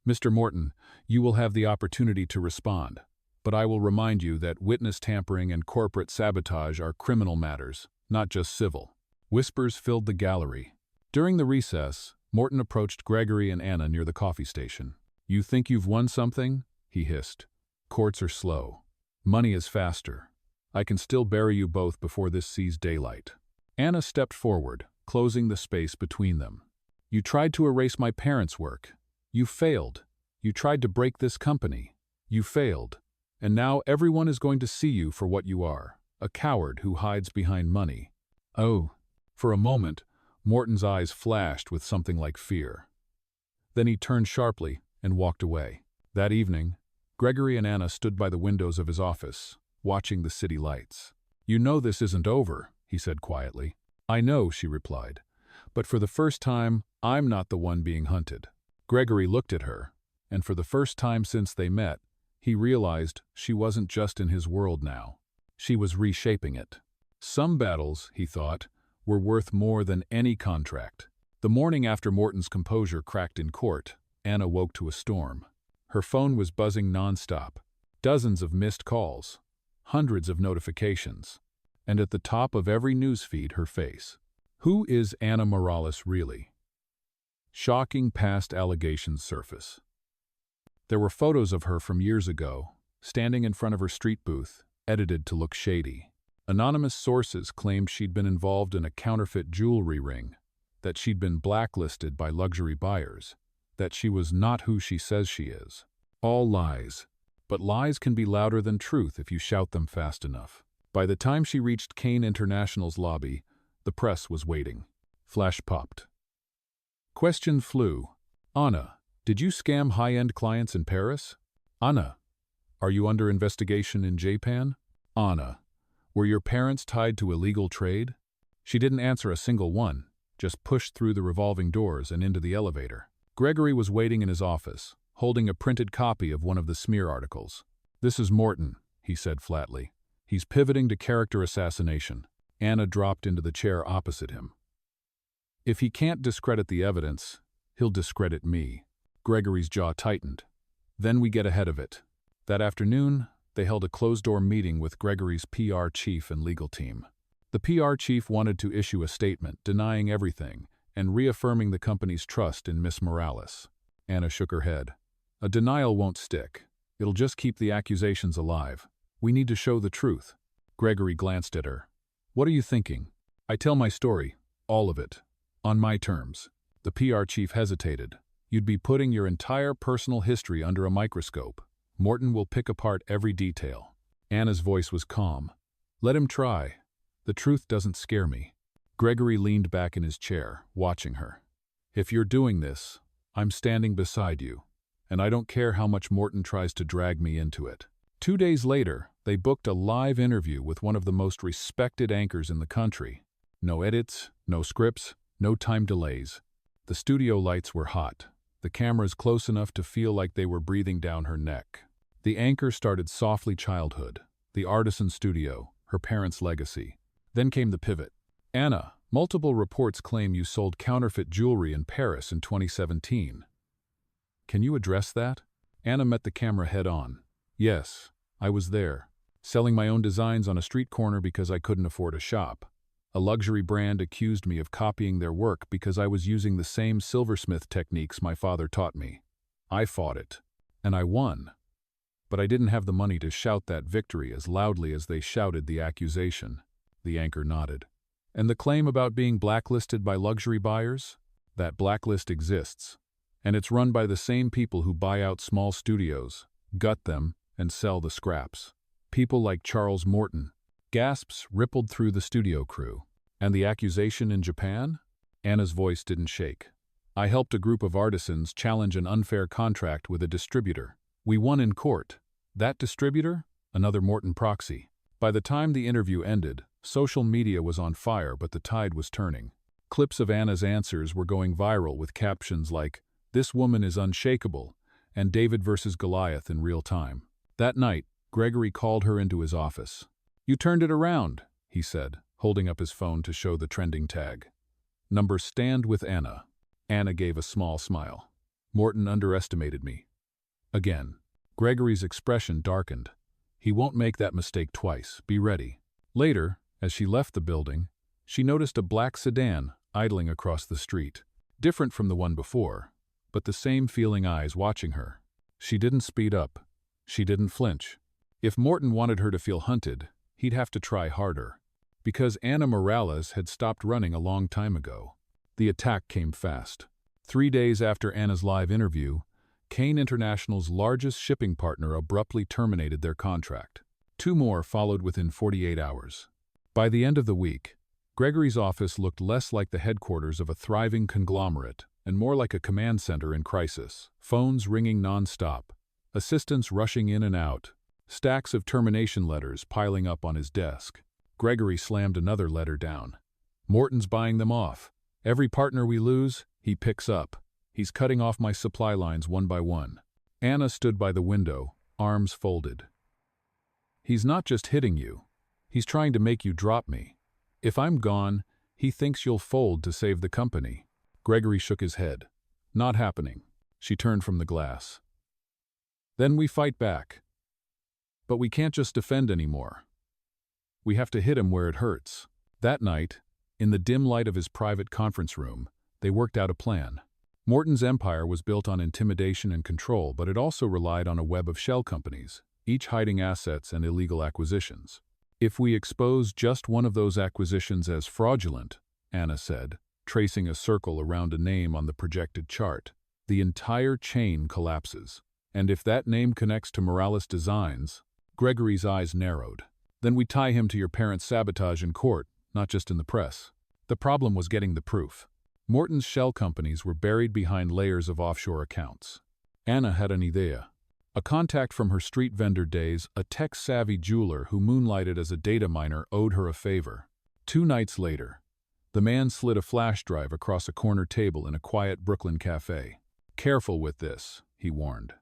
Mr. Morton, you will have the opportunity to respond, but I will remind you that witness tampering and corporate sabotage are criminal matters, not just civil. Whispers filled the gallery. During the recess, Morton approached Gregory and Anna near the coffee station. You think you've won something? He hissed. Courts are slow. Money is faster. I can still bury you both before this sees daylight. Anna stepped forward, closing the space between them. You tried to erase my parents' work. You failed. You tried to break this company. You failed. And now everyone is going to see you for what you are, a coward who hides behind money. Oh. For a moment, Morton's eyes flashed with something like fear. Then he turned sharply and walked away. That evening, Gregory and Anna stood by the windows of his office, watching the city lights. You know this isn't over, he said quietly. I know, she replied. But for the first time, I'm not the one being hunted. Gregory looked at her, and for the first time since they met, he realized she wasn't just in his world now. She was reshaping it. Some battles, he thought, were worth more than any contract. The morning after Morton's composure cracked in court, Anna woke to a storm. Her phone was buzzing nonstop. Dozens of missed calls, hundreds of notifications, and at the top of every newsfeed her face. Who is Anna Morales really? Shocking past allegations surface. There were photos of her from years ago, standing in front of her street booth, edited to look shady. Anonymous sources claimed she'd been involved in a counterfeit jewelry ring, that she'd been blacklisted by luxury buyers, that she was not who she says she is. All lies. But lies can be louder than truth if you shout them fast enough. By the time she reached Kane International's lobby, the press was waiting. Flash popped. Question flew. Anna, did you scam high-end clients in Paris? Anna, are you under investigation in Japan? Anna, were your parents tied to illegal trade? She didn't answer a single one, just pushed through the revolving doors and into the elevator. Gregory was waiting in his office, holding a printed copy of one of the smear articles. This is Morton, he said flatly. He's pivoting to character assassination. Anna dropped into the chair opposite him. If he can't discredit the evidence, he'll discredit me. Gregory's jaw tightened. Then we get ahead of it. That afternoon, they held a closed-door meeting with Gregory's PR chief and legal team. The PR chief wanted to issue a statement denying everything and reaffirming the company's trust in Miss Morales. Anna shook her head. A denial won't stick. It'll just keep the accusations alive. We need to show the truth. Gregory glanced at her. What are you thinking? I tell my story, all of it, on my terms. The PR chief hesitated. You'd be putting your entire personal history under a microscope. Morton will pick apart every detail. Anna's voice was calm. Let him try. The truth doesn't scare me. Gregory leaned back in his chair, watching her. If you're doing this, I'm standing beside you, and I don't care how much Morton tries to drag me into it. 2 days later, they booked a live interview with one of the most respected anchors in the country. No edits, no scripts, no time delays. The studio lights were hot, the cameras close enough to feel like they were breathing down her neck. The anchor started softly childhood, the artisan studio, her parents' legacy. Then came the pivot. Anna, multiple reports claim you sold counterfeit jewelry in Paris in 2017. Can you address that? Anna met the camera head-on. Yes, I was there, selling my own designs on a street corner because I couldn't afford a shop. A luxury brand accused me of copying their work because I was using the same silversmith techniques my father taught me. I fought it, and I won. But I didn't have the money to shout that victory as loudly as they shouted the accusation. The anchor nodded. And the claim about being blacklisted by luxury buyers? That blacklist exists, and it's run by the same people who buy out small studios, gut them, and sell the scraps. People like Charles Morton. Gasps rippled through the studio crew. And the accusation in Japan? Anna's voice didn't shake. I helped a group of artisans challenge an unfair contract with a distributor. We won in court. That distributor? Another Morton proxy. By the time the interview ended, social media was on fire, but the tide was turning. Clips of Anna's answers were going viral with captions like, "This woman is unshakable," and "David versus Goliath in real time." That night, Gregory called her into his office. "You turned it around," he said, holding up his phone to show the trending tag. Number "Stand with Anna." Anna gave a small smile. "Morton underestimated me." Again. Gregory's expression darkened. "He won't make that mistake twice. Be ready." Later, as she left the building, she noticed a black sedan idling across the street. Different from the one before, but the same feeling eyes watching her. She didn't speed up. She didn't flinch. If Morton wanted her to feel hunted, he'd have to try harder. Because Anna Morales had stopped running a long time ago. The attack came fast. 3 days after Anna's live interview, Kane International's largest shipping partner abruptly terminated their contract. 2 more followed within 48 hours. By the end of the week, Gregory's office looked less like the headquarters of a thriving conglomerate and more like a command center in crisis. Phones ringing non-stop, assistants rushing in and out, stacks of termination letters piling up on his desk. Gregory slammed another letter down. "Morton's buying them off. Every partner we lose, he picks up. He's cutting off my supply lines one by one." Anna stood by the window, arms folded. "He's not just hitting you. He's trying to make you drop me. If I'm gone, he thinks you'll fold to save the company." Gregory shook his head. "Not happening." She turned from the glass. "Then we fight back. But we can't just defend anymore. We have to hit him where it hurts." That night, in the dim light of his private conference room, they worked out a plan. Morton's empire was built on intimidation and control, but it also relied on a web of shell companies, each hiding assets and illegal acquisitions. "If we expose just one of those acquisitions as fraudulent," Anna said, tracing a circle around a name on the projected chart, "the entire chain collapses. And if that name connects to Morales Designs," Gregory's eyes narrowed, "then we tie him to your parents' sabotage in court, not just in the press." The problem was getting the proof. Morton's shell companies were buried behind layers of offshore accounts. Anna had an idea. A contact from her street vendor days, a tech-savvy jeweler who moonlighted as a data miner, owed her a favor. 2 nights later, the man slid a flash drive across a corner table in a quiet Brooklyn cafe. "Careful with this," he warned.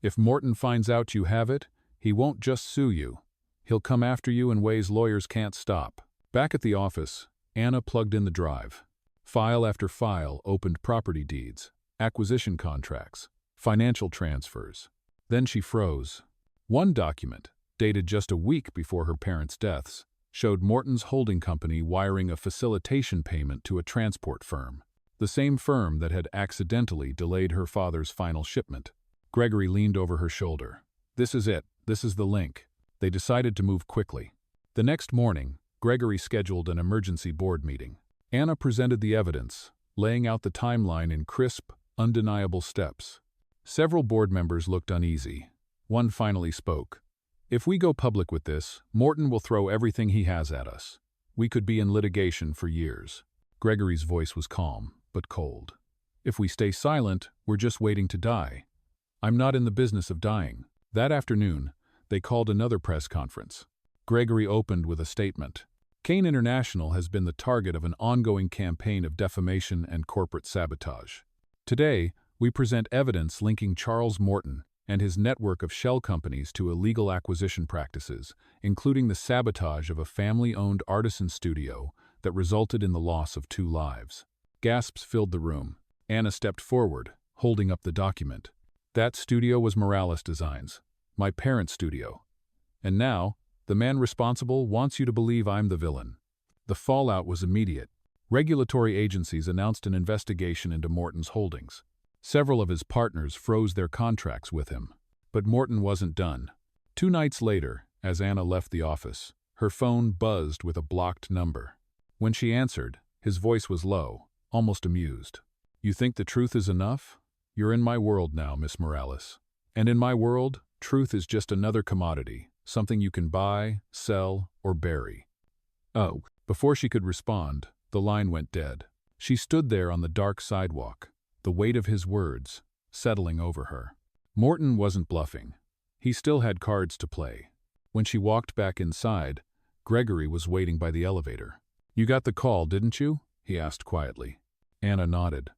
"If Morton finds out you have it, he won't just sue you. He'll come after you in ways lawyers can't stop." Back at the office, Anna plugged in the drive. File after file opened property deeds, acquisition contracts, financial transfers. Then she froze. One document, dated just a week before her parents' deaths, showed Morton's holding company wiring a facilitation payment to a transport firm, the same firm that had accidentally delayed her father's final shipment. Gregory leaned over her shoulder. "This is it. This is the link." They decided to move quickly. The next morning, Gregory scheduled an emergency board meeting. Anna presented the evidence, laying out the timeline in crisp, undeniable steps. Several board members looked uneasy. One finally spoke. "If we go public with this, Morton will throw everything he has at us. We could be in litigation for years." Gregory's voice was calm, but cold. "If we stay silent, we're just waiting to die. I'm not in the business of dying." That afternoon, they called another press conference. Gregory opened with a statement. "Kane International has been the target of an ongoing campaign of defamation and corporate sabotage. Today, we present evidence linking Charles Morton and his network of shell companies to illegal acquisition practices, including the sabotage of a family-owned artisan studio that resulted in the loss of 2 lives." Gasps filled the room. Anna stepped forward, holding up the document. "That studio was Morales Designs, my parents' studio. And now, the man responsible wants you to believe I'm the villain." The fallout was immediate. Regulatory agencies announced an investigation into Morton's holdings. Several of his partners froze their contracts with him. But Morton wasn't done. 2 nights later, as Anna left the office, her phone buzzed with a blocked number. When she answered, his voice was low, almost amused. "You think the truth is enough? You're in my world now, Miss Morales. And in my world, truth is just another commodity, something you can buy, sell, or bury." Oh. Before she could respond, the line went dead. She stood there on the dark sidewalk. the weight of his words settling over her. Morton wasn't bluffing. He still had cards to play. When she walked back inside, Gregory was waiting by the elevator. "You got the call, didn't you?" he asked quietly. Anna nodded.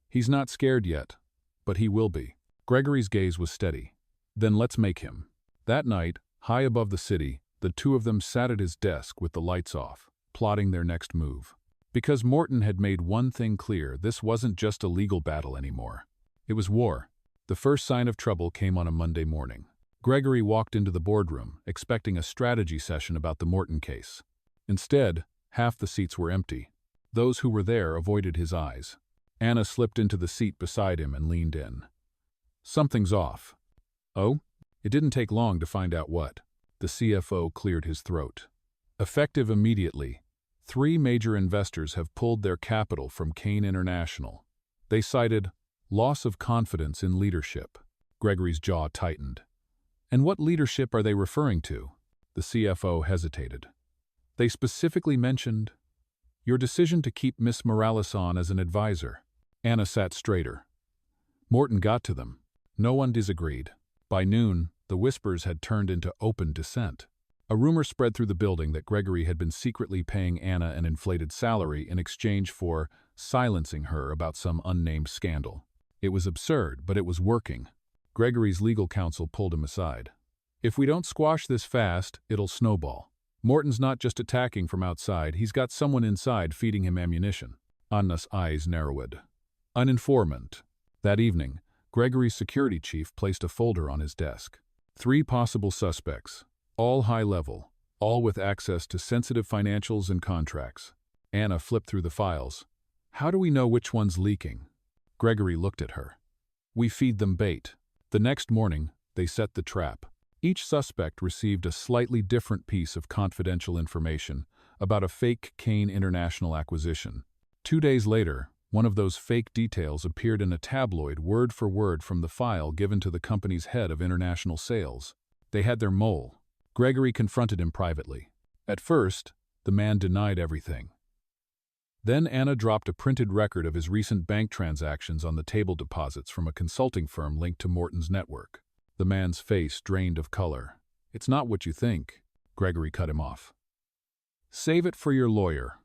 "He's not scared yet, but he will be." Gregory's gaze was steady. "Then let's make him." That night, high above the city, the two of them sat at his desk with the lights off, plotting their next move. Because Morton had made one thing clear, this wasn't just a legal battle anymore. It was war. The first sign of trouble came on a Monday morning. Gregory walked into the boardroom, expecting a strategy session about the Morton case. Instead, half the seats were empty. Those who were there avoided his eyes. Anna slipped into the seat beside him and leaned in. "Something's off." "Oh?" It didn't take long to find out what. The CFO cleared his throat. "Effective immediately, 3 major investors have pulled their capital from Kane International. They cited loss of confidence in leadership." Gregory's jaw tightened. "And what leadership are they referring to?" The CFO hesitated. "They specifically mentioned your decision to keep Miss Morales on as an advisor." Anna sat straighter. Morton got to them. No one disagreed. By noon, the whispers had turned into open dissent. A rumor spread through the building that Gregory had been secretly paying Anna an inflated salary in exchange for silencing her about some unnamed scandal. It was absurd, but it was working. Gregory's legal counsel pulled him aside. "If we don't squash this fast, it'll snowball. Morton's not just attacking from outside, he's got someone inside feeding him ammunition." Anna's eyes narrowed. An informant. That evening, Gregory's security chief placed a folder on his desk. 3 possible suspects, all high level, all with access to sensitive financials and contracts. Anna flipped through the files. "How do we know which one's leaking?" Gregory looked at her. "We feed them bait." The next morning, they set the trap. Each suspect received a slightly different piece of confidential information about a fake Kane International acquisition. 2 days later, one of those fake details appeared in a tabloid word for word from the file given to the company's head of international sales. They had their mole. Gregory confronted him privately. At first, the man denied everything. Then Anna dropped a printed record of his recent bank transactions on the table deposits from a consulting firm linked to Morton's network. The man's face drained of color. "It's not what you think," Gregory cut him off. "Save it for your lawyer,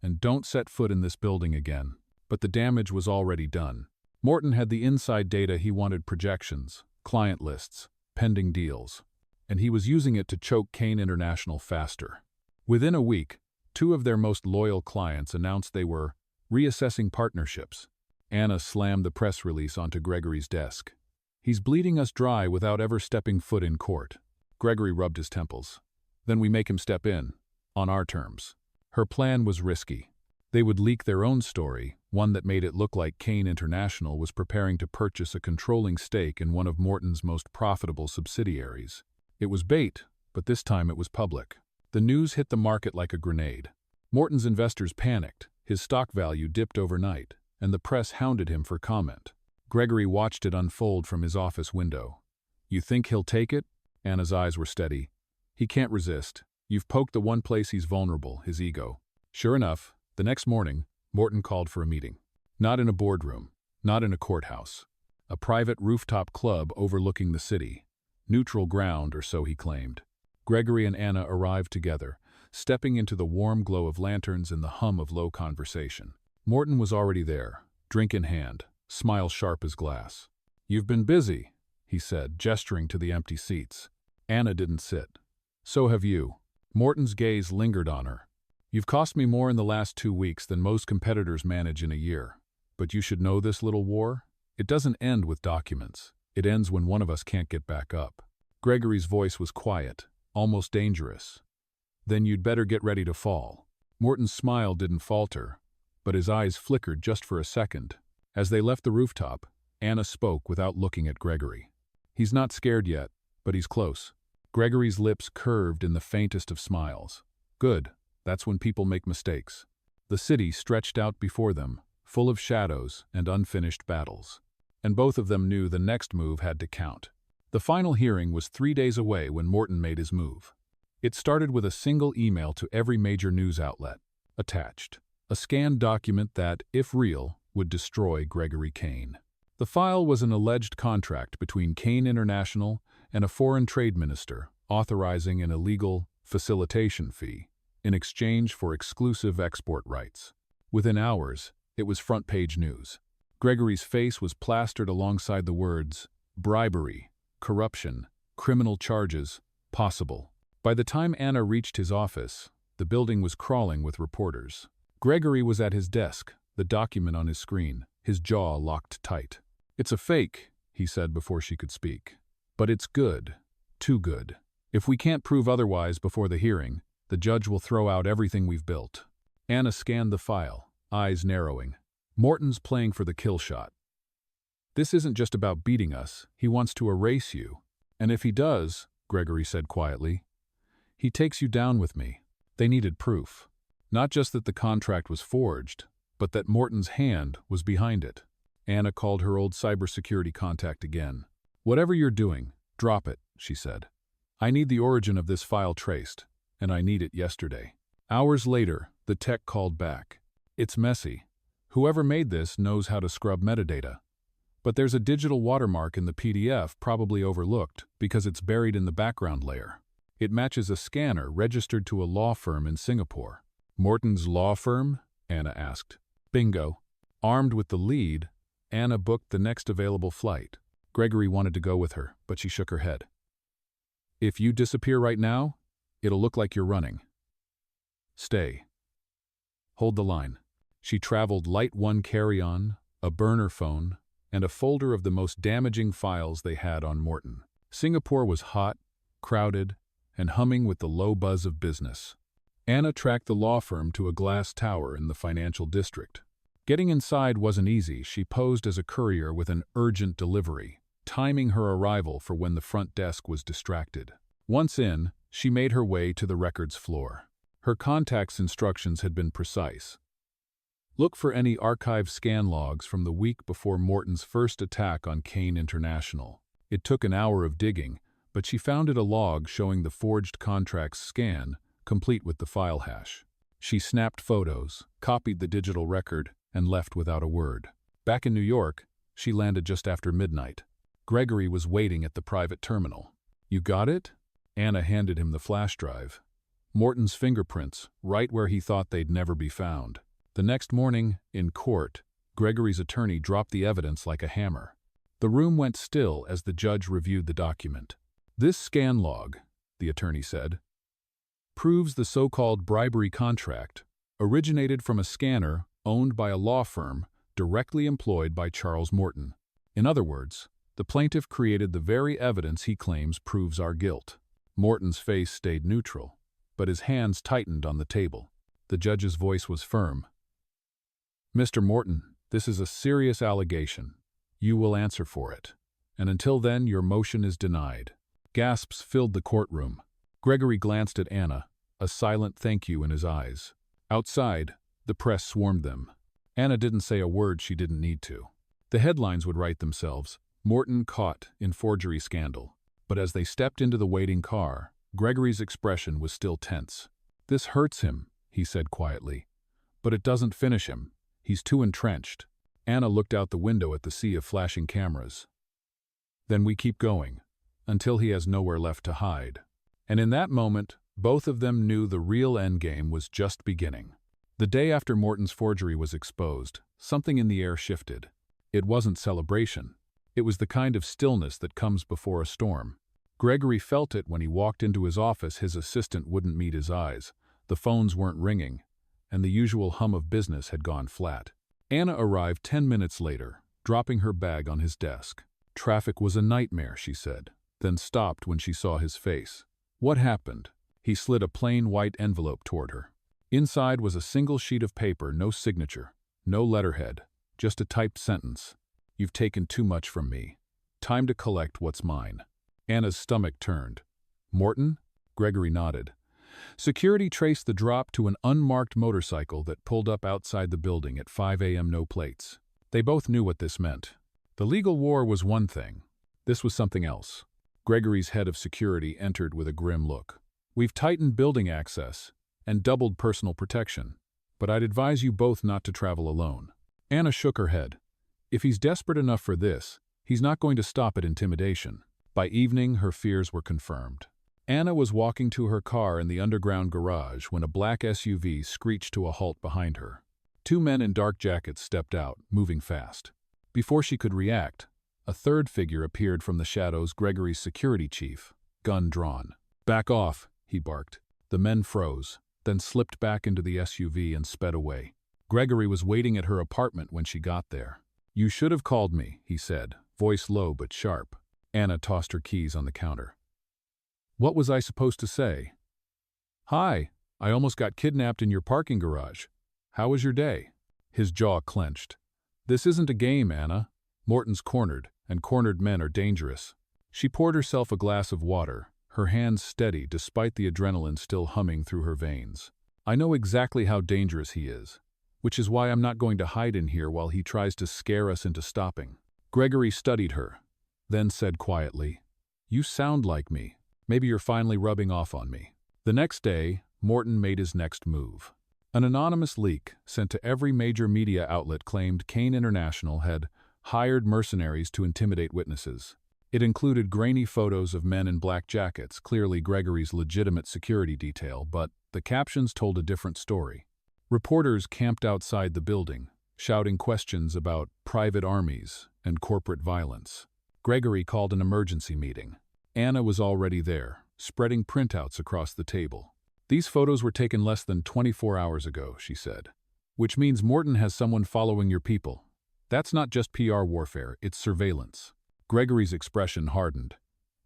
and don't set foot in this building again." But the damage was already done. Morton had the inside data he wanted: projections, client lists, pending deals. And he was using it to choke Kane International faster. Within a week, 2 of their most loyal clients announced they were reassessing partnerships. Anna slammed the press release onto Gregory's desk. "He's bleeding us dry without ever stepping foot in court." Gregory rubbed his temples. "Then we make him step in, on our terms." Her plan was risky. They would leak their own story, one that made it look like Kane International was preparing to purchase a controlling stake in one of Morton's most profitable subsidiaries. It was bait, but this time it was public. The news hit the market like a grenade. Morton's investors panicked, his stock value dipped overnight, and the press hounded him for comment. Gregory watched it unfold from his office window. "You think he'll take it?" Anna's eyes were steady. "He can't resist. You've poked the one place he's vulnerable, his ego." Sure enough, the next morning, Morton called for a meeting. Not in a boardroom, not in a courthouse. A private rooftop club overlooking the city. Neutral ground, or so he claimed. Gregory and Anna arrived together, stepping into the warm glow of lanterns and the hum of low conversation. Morton was already there, drink in hand, smile sharp as glass. "You've been busy," he said, gesturing to the empty seats. Anna didn't sit. "So have you." Morton's gaze lingered on her. "You've cost me more in the last 2 weeks than most competitors manage in a year. But you should know this little war. It doesn't end with documents. It ends when one of us can't get back up." Gregory's voice was quiet, almost dangerous. "Then you'd better get ready to fall." Morton's smile didn't falter, but his eyes flickered just for a second. As they left the rooftop, Anna spoke without looking at Gregory. "He's not scared yet, but he's close." Gregory's lips curved in the faintest of smiles. "Good. That's when people make mistakes." The city stretched out before them, full of shadows and unfinished battles. And both of them knew the next move had to count. The final hearing was 3 days away when Morton made his move. It started with a single email to every major news outlet. Attached, a scanned document that, if real, would destroy Gregory Kane. The file was an alleged contract between Kane International and a foreign trade minister authorizing an illegal facilitation fee in exchange for exclusive export rights. Within hours, it was front-page news. Gregory's face was plastered alongside the words, bribery, corruption, criminal charges, possible. By the time Anna reached his office, the building was crawling with reporters. Gregory was at his desk, the document on his screen, his jaw locked tight. "It's a fake," he said before she could speak. "But it's good. Too good. If we can't prove otherwise before the hearing, the judge will throw out everything we've built." Anna scanned the file, eyes narrowing. "Morton's playing for the kill shot. This isn't just about beating us, he wants to erase you. And if he does," Gregory said quietly, "he takes you down with me." They needed proof. Not just that the contract was forged, but that Morton's hand was behind it. Anna called her old cybersecurity contact again. "Whatever you're doing, drop it," she said. "I need the origin of this file traced, and I need it yesterday." Hours later, the tech called back. "It's messy. Whoever made this knows how to scrub metadata. But there's a digital watermark in the PDF probably overlooked because it's buried in the background layer. It matches a scanner registered to a law firm in Singapore." "Morton's law firm?" Anna asked. "Bingo." Armed with the lead, Anna booked the next available flight. Gregory wanted to go with her, but she shook her head. "If you disappear right now, it'll look like you're running. Stay. Hold the line." She traveled light one carry-on, a burner phone, and a folder of the most damaging files they had on Morton. Singapore was hot, crowded, and humming with the low buzz of business. Anna tracked the law firm to a glass tower in the financial district. Getting inside wasn't easy. She posed as a courier with an urgent delivery, timing her arrival for when the front desk was distracted. Once in, she made her way to the records floor. Her contact's instructions had been precise. Look for any archive scan logs from the week before Morton's first attack on Kane International. It took an hour of digging, but she found a log showing the forged contract's scan, complete with the file hash. She snapped photos, copied the digital record, and left without a word. Back in New York, she landed just after midnight. Gregory was waiting at the private terminal. "You got it?" Anna handed him the flash drive. Morton's fingerprints, right where he thought they'd never be found. The next morning, in court, Gregory's attorney dropped the evidence like a hammer. The room went still as the judge reviewed the document. "This scan log," the attorney said, "proves the so-called bribery contract originated from a scanner owned by a law firm directly employed by Charles Morton. In other words, the plaintiff created the very evidence he claims proves our guilt." Morton's face stayed neutral, but his hands tightened on the table. The judge's voice was firm. "Mr. Morton, this is a serious allegation. You will answer for it. And until then, your motion is denied." Gasps filled the courtroom. Gregory glanced at Anna, a silent thank you in his eyes. Outside, the press swarmed them. Anna didn't say a word she didn't need to. The headlines would write themselves, "Morton caught in forgery scandal." But as they stepped into the waiting car, Gregory's expression was still tense. "This hurts him," he said quietly. "But it doesn't finish him. He's too entrenched." Anna looked out the window at the sea of flashing cameras. "Then we keep going, until he has nowhere left to hide." And in that moment, both of them knew the real endgame was just beginning. The day after Morton's forgery was exposed, something in the air shifted. It wasn't celebration. It was the kind of stillness that comes before a storm. Gregory felt it when he walked into his office. His assistant wouldn't meet his eyes. The phones weren't ringing, and the usual hum of business had gone flat. Anna arrived 10 minutes later, dropping her bag on his desk. "Traffic was a nightmare," she said, then stopped when she saw his face. "What happened?" He slid a plain white envelope toward her. Inside was a single sheet of paper, no signature, no letterhead, just a typed sentence. "You've taken too much from me. Time to collect what's mine." Anna's stomach turned. "Morton?" Gregory nodded. Security traced the drop to an unmarked motorcycle that pulled up outside the building at 5 a.m. No plates. They both knew what this meant. The legal war was one thing. This was something else. Gregory's head of security entered with a grim look. "We've tightened building access and doubled personal protection, but I'd advise you both not to travel alone." Anna shook her head. If he's desperate enough for this, he's not going to stop at intimidation. By evening, her fears were confirmed. Anna was walking to her car in the underground garage when a black SUV screeched to a halt behind her. Two men in dark jackets stepped out, moving fast. Before she could react, a third figure appeared from the shadows, Gregory's security chief, gun drawn. "Back off," he barked. The men froze, then slipped back into the SUV and sped away. Gregory was waiting at her apartment when she got there. "You should have called me," he said, voice low but sharp. Anna tossed her keys on the counter. "What was I supposed to say?" "Hi, I almost got kidnapped in your parking garage. How was your day?" His jaw clenched. "This isn't a game, Anna. Morton's cornered, and cornered men are dangerous." She poured herself a glass of water, her hands steady despite the adrenaline still humming through her veins. "I know exactly how dangerous he is, which is why I'm not going to hide in here while he tries to scare us into stopping." Gregory studied her, then said quietly, "You sound like me. Maybe you're finally rubbing off on me." The next day, Morton made his next move. An anonymous leak sent to every major media outlet claimed Kane International had hired mercenaries to intimidate witnesses. It included grainy photos of men in black jackets, clearly Gregory's legitimate security detail, but the captions told a different story. Reporters camped outside the building, shouting questions about private armies and corporate violence. Gregory called an emergency meeting. Anna was already there, spreading printouts across the table. "These photos were taken less than 24 hours ago," she said. "Which means Morton has someone following your people. That's not just PR warfare, it's surveillance." Gregory's expression hardened.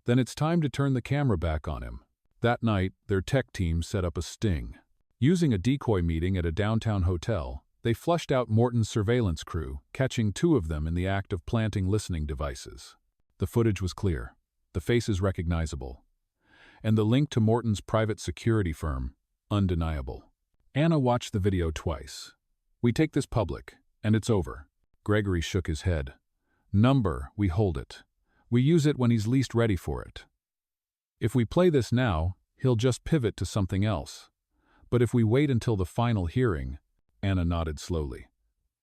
"Then it's time to turn the camera back on him." That night, their tech team set up a sting. Using a decoy meeting at a downtown hotel, they flushed out Morton's surveillance crew, catching two of them in the act of planting listening devices. The footage was clear, the faces recognizable, and the link to Morton's private security firm, undeniable. Anna watched the video twice. "We take this public, and it's over." Gregory shook his head. "Number, we hold it. We use it when he's least ready for it. If we play this now, he'll just pivot to something else. But if we wait until the final hearing," Anna nodded slowly,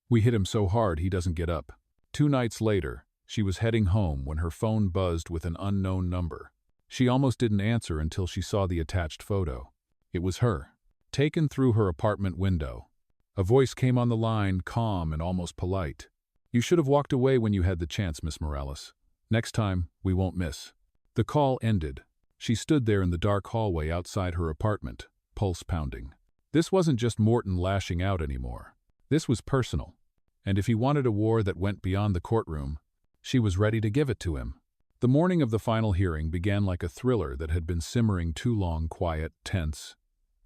"we hit him so hard he doesn't get up." 2 nights later, she was heading home when her phone buzzed with an unknown number. She almost didn't answer until she saw the attached photo. It was her, taken through her apartment window. A voice came on the line, calm and almost polite. "You should have walked away when you had the chance, Miss Morales. Next time, we won't miss." The call ended. She stood there in the dark hallway outside her apartment, pulse pounding. This wasn't just Morton lashing out anymore. This was personal. And if he wanted a war that went beyond the courtroom, she was ready to give it to him. The morning of the final hearing began like a thriller that had been simmering too long, quiet, tense,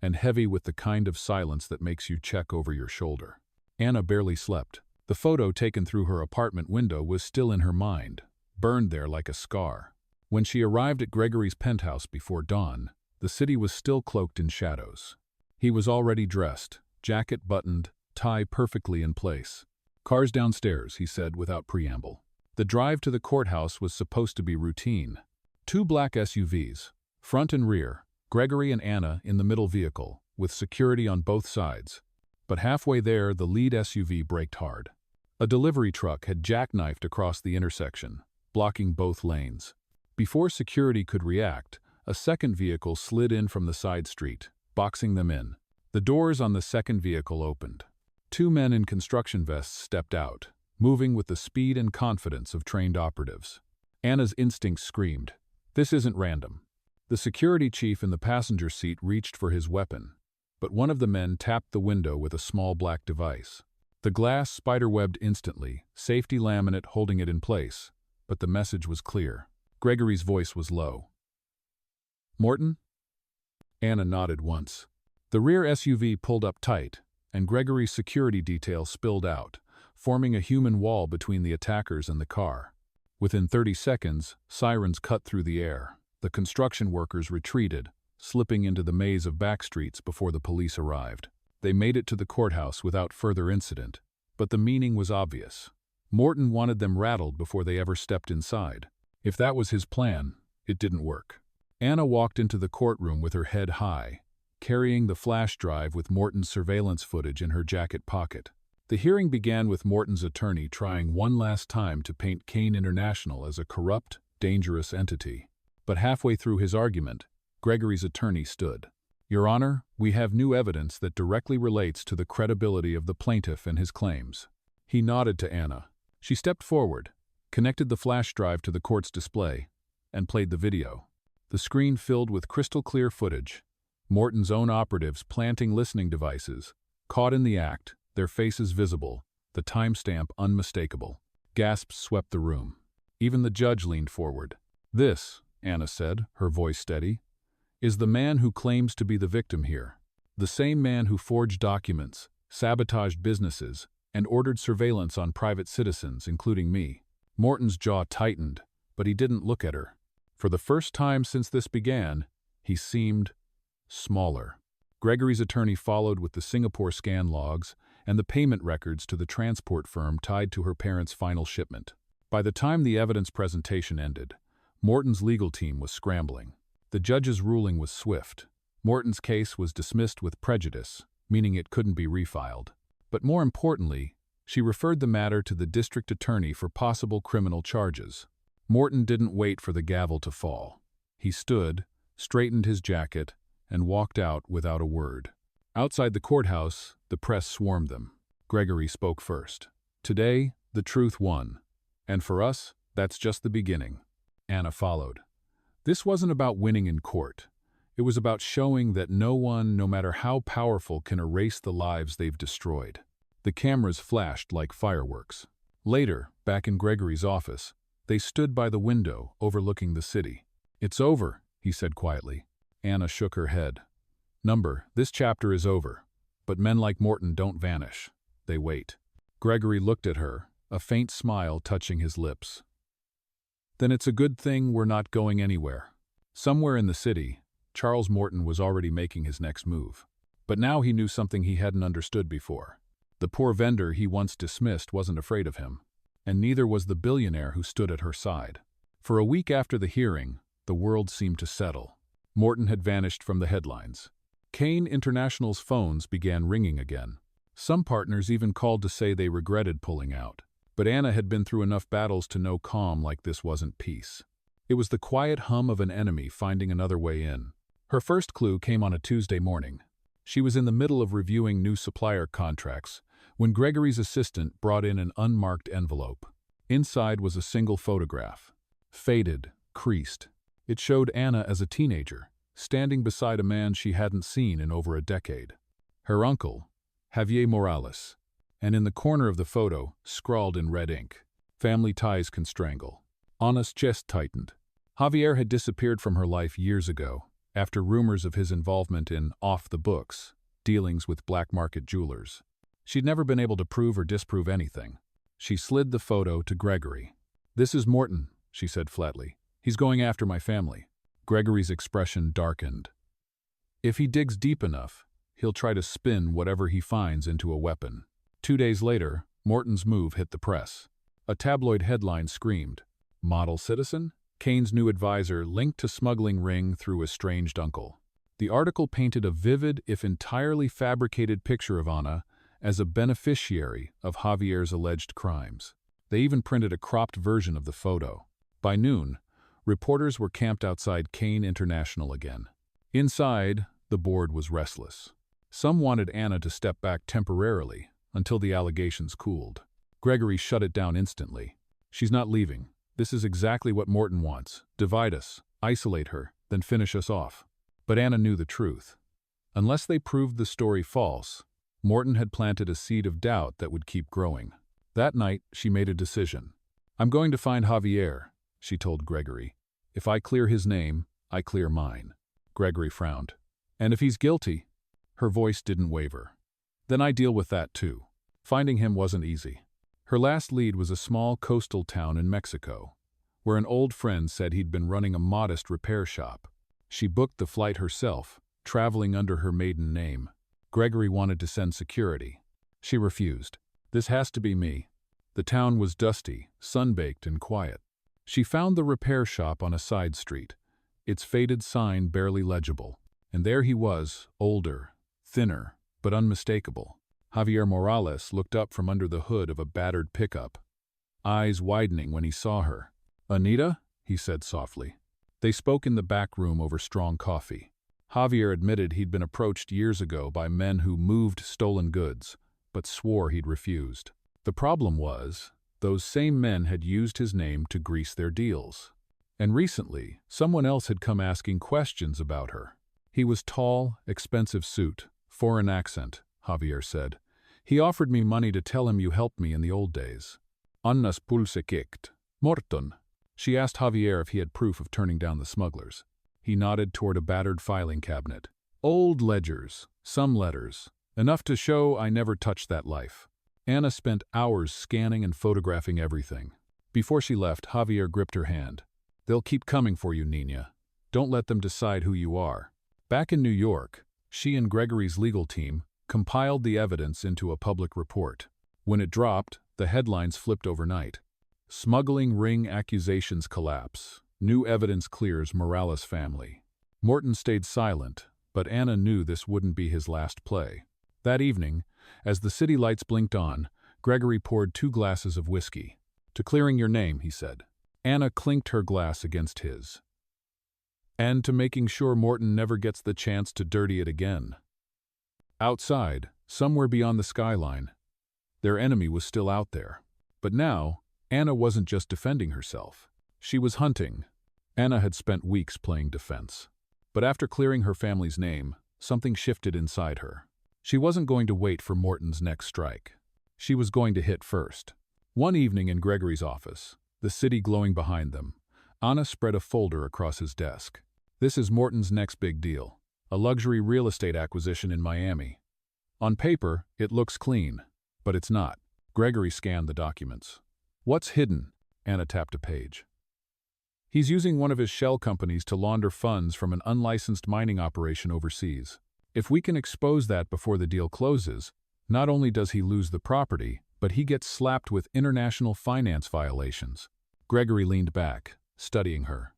and heavy with the kind of silence that makes you check over your shoulder. Anna barely slept. The photo taken through her apartment window was still in her mind, burned there like a scar. When she arrived at Gregory's penthouse before dawn, the city was still cloaked in shadows. He was already dressed, jacket buttoned, tie perfectly in place. "Cars downstairs," he said without preamble. The drive to the courthouse was supposed to be routine. 2 black SUVs, front and rear, Gregory and Anna in the middle vehicle, with security on both sides. But halfway there, the lead SUV braked hard. A delivery truck had jackknifed across the intersection, blocking both lanes. Before security could react, a second vehicle slid in from the side street, boxing them in. The doors on the second vehicle opened. 2 men in construction vests stepped out, moving with the speed and confidence of trained operatives. Anna's instincts screamed, "This isn't random." The security chief in the passenger seat reached for his weapon, but one of the men tapped the window with a small black device. The glass spiderwebbed instantly, safety laminate holding it in place, but the message was clear. Gregory's voice was low. "Morton?" Anna nodded once. The rear SUV pulled up tight, and Gregory's security detail spilled out, forming a human wall between the attackers and the car. Within 30 seconds, sirens cut through the air. The construction workers retreated, slipping into the maze of backstreets before the police arrived. They made it to the courthouse without further incident, but the meaning was obvious. Morton wanted them rattled before they ever stepped inside. If that was his plan, it didn't work. Anna walked into the courtroom with her head high, carrying the flash drive with Morton's surveillance footage in her jacket pocket. The hearing began with Morton's attorney trying one last time to paint Kane International as a corrupt, dangerous entity. But halfway through his argument, Gregory's attorney stood. "Your Honor, we have new evidence that directly relates to the credibility of the plaintiff and his claims." He nodded to Anna. She stepped forward, connected the flash drive to the court's display, and played the video. The screen filled with crystal-clear footage. Morton's own operatives planting listening devices, caught in the act, their faces visible, the timestamp unmistakable. Gasps swept the room. Even the judge leaned forward. "This," Anna said, her voice steady, "is the man who claims to be the victim here. The same man who forged documents, sabotaged businesses, and ordered surveillance on private citizens, including me." Morton's jaw tightened, but he didn't look at her. For the first time since this began, he seemed smaller. Gregory's attorney followed with the Singapore scan logs and the payment records to the transport firm tied to her parents' final shipment. By the time the evidence presentation ended, Morton's legal team was scrambling. The judge's ruling was swift. Morton's case was dismissed with prejudice, meaning it couldn't be refiled. But more importantly, she referred the matter to the district attorney for possible criminal charges. Morton didn't wait for the gavel to fall. He stood, straightened his jacket, and walked out without a word. Outside the courthouse, the press swarmed them. Gregory spoke first. "Today, the truth won. And for us, that's just the beginning." Anna followed. This wasn't about winning in court. It was about showing that no one, no matter how powerful, can erase the lives they've destroyed. The cameras flashed like fireworks. Later, back in Gregory's office, they stood by the window overlooking the city. "It's over," he said quietly. Anna shook her head. This chapter is over. But men like Morton don't vanish. They wait." Gregory looked at her, a faint smile touching his lips. "Then it's a good thing we're not going anywhere." Somewhere in the city, Charles Morton was already making his next move. But now he knew something he hadn't understood before. The poor vendor he once dismissed wasn't afraid of him. And neither was the billionaire who stood at her side. For a week after the hearing, the world seemed to settle. Morton had vanished from the headlines. Kane International's phones began ringing again. Some partners even called to say they regretted pulling out. But Anna had been through enough battles to know calm like this wasn't peace. It was the quiet hum of an enemy finding another way in. Her first clue came on a Tuesday morning. She was in the middle of reviewing new supplier contracts when Gregory's assistant brought in an unmarked envelope. Inside was a single photograph. Faded, creased. It showed Anna as a teenager, standing beside a man she hadn't seen in over a decade. Her uncle, Javier Morales. And in the corner of the photo, scrawled in red ink, "Family ties can strangle." Anna's chest tightened. Javier had disappeared from her life years ago, after rumors of his involvement in off-the-books dealings with black-market jewelers. She'd never been able to prove or disprove anything. She slid the photo to Gregory. "This is Morton," she said flatly. "He's going after my family." Gregory's expression darkened. If he digs deep enough, he'll try to spin whatever he finds into a weapon. 2 days later, Morton's move hit the press. A tabloid headline screamed, "Model citizen? Kane's new advisor linked to smuggling ring through estranged uncle." The article painted a vivid, if entirely fabricated picture of Anna as a beneficiary of Javier's alleged crimes. They even printed a cropped version of the photo. By noon, reporters were camped outside Kane International again. Inside, the board was restless. Some wanted Anna to step back temporarily until the allegations cooled. Gregory shut it down instantly. "She's not leaving. This is exactly what Morton wants. Divide us, isolate her, then finish us off." But Anna knew the truth. Unless they proved the story false, Morton had planted a seed of doubt that would keep growing. That night, she made a decision. "I'm going to find Javier," she told Gregory. "If I clear his name, I clear mine." Gregory frowned. "And if he's guilty?" Her voice didn't waver. "Then I deal with that too." Finding him wasn't easy. Her last lead was a small coastal town in Mexico, where an old friend said he'd been running a modest repair shop. She booked the flight herself, traveling under her maiden name. Gregory wanted to send security. She refused. "This has to be me." The town was dusty, sun-baked, and quiet. She found the repair shop on a side street, its faded sign barely legible. And there he was, older, thinner, but unmistakable. Javier Morales looked up from under the hood of a battered pickup, eyes widening when he saw her. "Anita?" he said softly. They spoke in the back room over strong coffee. Javier admitted he'd been approached years ago by men who moved stolen goods, but swore he'd refused. The problem was, those same men had used his name to grease their deals. And recently, someone else had come asking questions about her. He was tall, expensive suit, foreign accent, Javier said. He offered me money to tell him you helped me in the old days. Annas pulse kicked. Morton. She asked Javier if he had proof of turning down the smugglers. He nodded toward a battered filing cabinet. Old ledgers, some letters, enough to show I never touched that life. Anna spent hours scanning and photographing everything. Before she left, Javier gripped her hand. They'll keep coming for you, Nina. Don't let them decide who you are. Back in New York, she and Gregory's legal team compiled the evidence into a public report. When it dropped, the headlines flipped overnight. Smuggling ring accusations collapse. New evidence clears Morales family. Morton stayed silent, but Anna knew this wouldn't be his last play. That evening, as the city lights blinked on, Gregory poured 2 glasses of whiskey. To clearing your name, he said. Anna clinked her glass against his. And to making sure Morton never gets the chance to dirty it again. Outside, somewhere beyond the skyline, their enemy was still out there. But now, Anna wasn't just defending herself. She was hunting. Anna had spent weeks playing defense. But after clearing her family's name, something shifted inside her. She wasn't going to wait for Morton's next strike. She was going to hit first. One evening in Gregory's office, the city glowing behind them, Anna spread a folder across his desk. This is Morton's next big deal, a luxury real estate acquisition in Miami. On paper, it looks clean, but it's not. Gregory scanned the documents. What's hidden? Anna tapped a page. He's using one of his shell companies to launder funds from an unlicensed mining operation overseas. If we can expose that before the deal closes, not only does he lose the property, but he gets slapped with international finance violations. Gregory leaned back, studying her.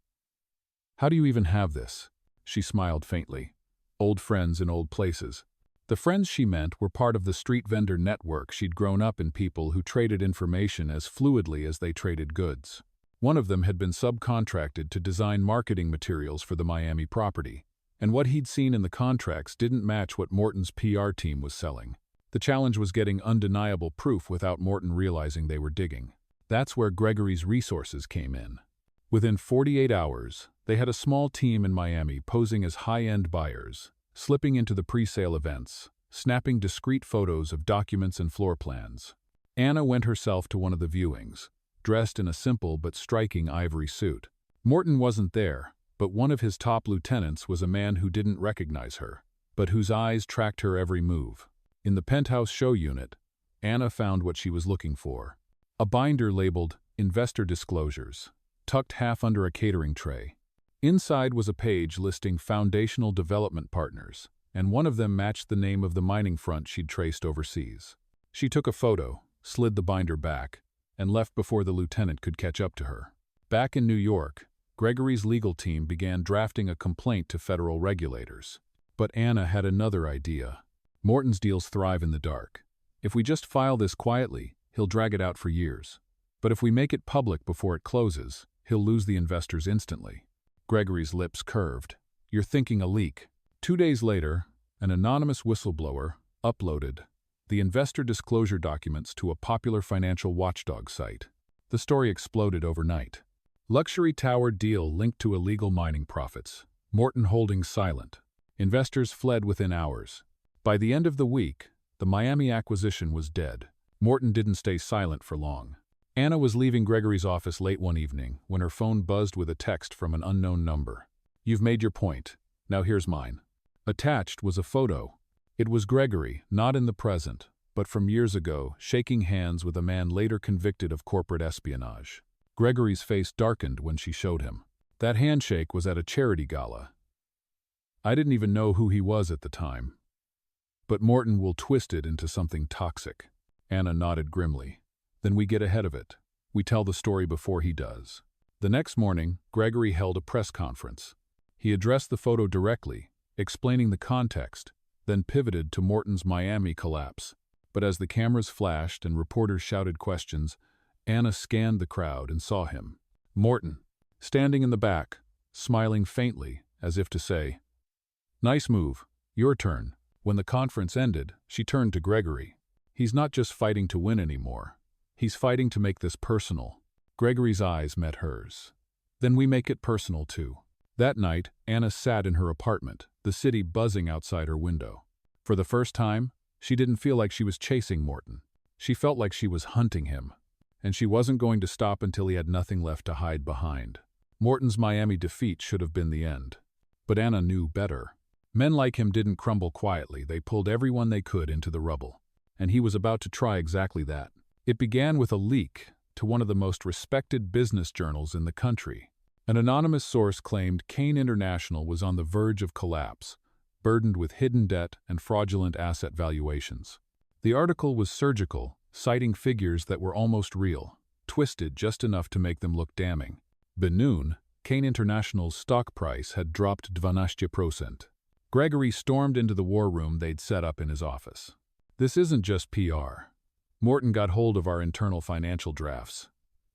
How do you even have this? She smiled faintly. Old friends in old places. The friends she meant were part of the street vendor network she'd grown up in, people who traded information as fluidly as they traded goods. One of them had been subcontracted to design marketing materials for the Miami property, and what he'd seen in the contracts didn't match what Morton's PR team was selling. The challenge was getting undeniable proof without Morton realizing they were digging. That's where Gregory's resources came in. Within 48 hours, they had a small team in Miami posing as high-end buyers, slipping into the pre-sale events, snapping discreet photos of documents and floor plans. Anna went herself to one of the viewings, dressed in a simple but striking ivory suit. Morton wasn't there, but one of his top lieutenants was a man who didn't recognize her, but whose eyes tracked her every move. In the penthouse show unit, Anna found what she was looking for. A binder labeled Investor Disclosures, tucked half under a catering tray. Inside was a page listing foundational development partners, and one of them matched the name of the mining front she'd traced overseas. She took a photo, slid the binder back, and left before the lieutenant could catch up to her. Back in New York, Gregory's legal team began drafting a complaint to federal regulators. But Anna had another idea. Morton's deals thrive in the dark. If we just file this quietly, he'll drag it out for years. But if we make it public before it closes, he'll lose the investors instantly. Gregory's lips curved. You're thinking a leak. 2 days later, an anonymous whistleblower uploaded the investor disclosure documents to a popular financial watchdog site. The story exploded overnight. Luxury tower deal linked to illegal mining profits. Morton holding silent. Investors fled within hours. By the end of the week, the Miami acquisition was dead. Morton didn't stay silent for long. Anna was leaving Gregory's office late one evening when her phone buzzed with a text from an unknown number. You've made your point. Now here's mine. Attached was a photo. It was Gregory, not in the present, but from years ago, shaking hands with a man later convicted of corporate espionage. Gregory's face darkened when she showed him. That handshake was at a charity gala. I didn't even know who he was at the time. But Morton will twist it into something toxic. Anna nodded grimly. Then we get ahead of it. We tell the story before he does. The next morning, Gregory held a press conference. He addressed the photo directly, explaining the context, then pivoted to Morton's Miami collapse. But as the cameras flashed and reporters shouted questions, Anna scanned the crowd and saw him. Morton, standing in the back, smiling faintly, as if to say, "Nice move. Your turn." When the conference ended, she turned to Gregory. "He's not just fighting to win anymore. He's fighting to make this personal." Gregory's eyes met hers. "Then we make it personal too." That night, Anna sat in her apartment, the city buzzing outside her window. For the first time, she didn't feel like she was chasing Morton. She felt like she was hunting him. And she wasn't going to stop until he had nothing left to hide behind. Morton's Miami defeat should have been the end. But Anna knew better. Men like him didn't crumble quietly, they pulled everyone they could into the rubble. And he was about to try exactly that. It began with a leak to one of the most respected business journals in the country. An anonymous source claimed Kane International was on the verge of collapse, burdened with hidden debt and fraudulent asset valuations. The article was surgical, citing figures that were almost real, twisted just enough to make them look damning. By noon, Kane International's stock price had dropped 12%. Gregory stormed into the war room they'd set up in his office. "This isn't just PR. Morton got hold of our internal financial drafts.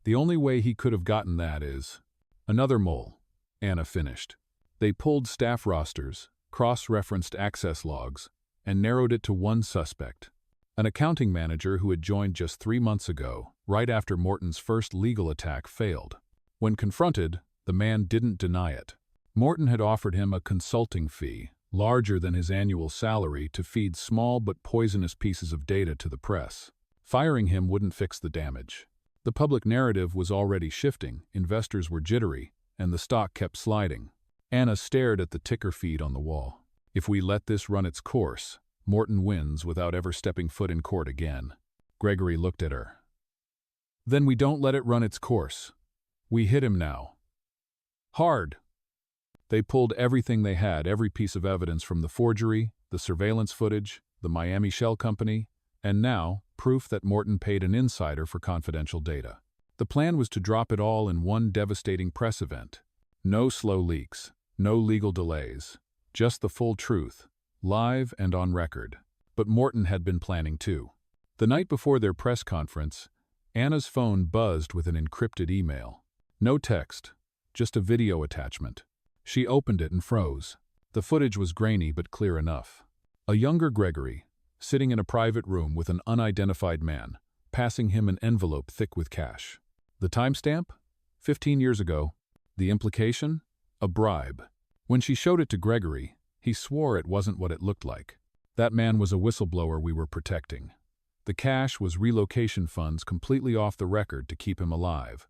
The only way he could have gotten that is..." "Another mole," Anna finished. "They pulled staff rosters, cross-referenced access logs, and narrowed it to one suspect. An accounting manager who had joined just 3 months ago, right after Morton's first legal attack failed. When confronted, the man didn't deny it. Morton had offered him a consulting fee, larger than his annual salary, to feed small but poisonous pieces of data to the press. Firing him wouldn't fix the damage. The public narrative was already shifting, investors were jittery, and the stock kept sliding. Anna stared at the ticker feed on the wall. "If we let this run its course, Morton wins without ever stepping foot in court again." Gregory looked at her. "Then we don't let it run its course. We hit him now. Hard." They pulled everything they had, every piece of evidence from the forgery, the surveillance footage, the Miami shell company, and now, proof that Morton paid an insider for confidential data. The plan was to drop it all in one devastating press event. No slow leaks, no legal delays, just the full truth, live and on record. But Morton had been planning too. The night before their press conference, Anna's phone buzzed with an encrypted email. No text, just a video attachment. She opened it and froze. The footage was grainy but clear enough. A younger Gregory, sitting in a private room with an unidentified man, passing him an envelope thick with cash. The timestamp? 15 years ago. The implication? A bribe. When she showed it to Gregory, he swore it wasn't what it looked like. That man was a whistleblower we were protecting. The cash was relocation funds completely off the record to keep him alive.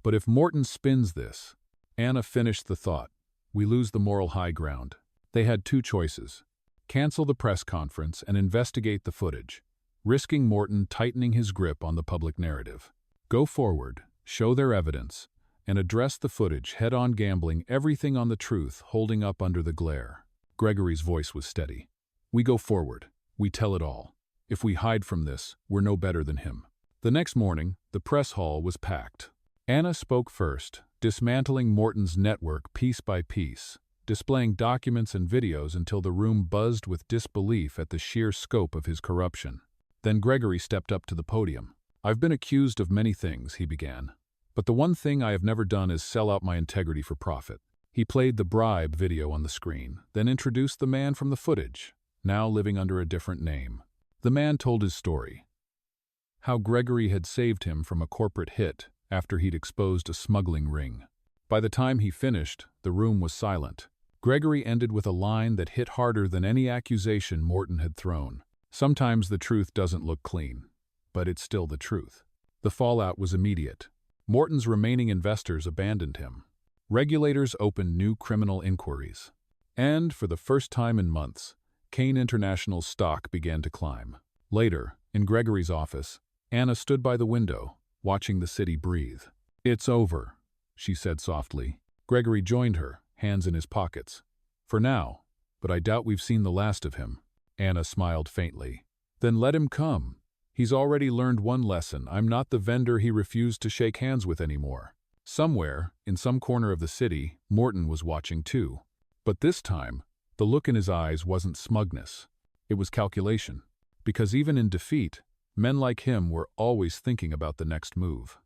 But if Morton spins this, Anna finished the thought, we lose the moral high ground. They had two choices. Cancel the press conference and investigate the footage, risking Morton tightening his grip on the public narrative. Go forward, show their evidence, and address the footage head-on, gambling everything on the truth holding up under the glare. Gregory's voice was steady. We go forward. We tell it all. If we hide from this, we're no better than him. The next morning, the press hall was packed. Anna spoke first, dismantling Morton's network piece by piece, displaying documents and videos until the room buzzed with disbelief at the sheer scope of his corruption. Then Gregory stepped up to the podium. I've been accused of many things, he began. But the one thing I have never done is sell out my integrity for profit. He played the bribe video on the screen, then introduced the man from the footage, now living under a different name. The man told his story. How Gregory had saved him from a corporate hit after he'd exposed a smuggling ring. By the time he finished, the room was silent. Gregory ended with a line that hit harder than any accusation Morton had thrown. Sometimes the truth doesn't look clean, but it's still the truth. The fallout was immediate. Morton's remaining investors abandoned him. Regulators opened new criminal inquiries. And, for the first time in months, Kane International's stock began to climb. Later, in Gregory's office, Anna stood by the window, watching the city breathe. It's over, she said softly. Gregory joined her, hands in his pockets. For now, but I doubt we've seen the last of him. Anna smiled faintly. Then let him come. He's already learned one lesson. I'm not the vendor he refused to shake hands with anymore. Somewhere, in some corner of the city, Morton was watching too. But this time, the look in his eyes wasn't smugness. It was calculation. because even in defeat, men like him were always thinking about the next move.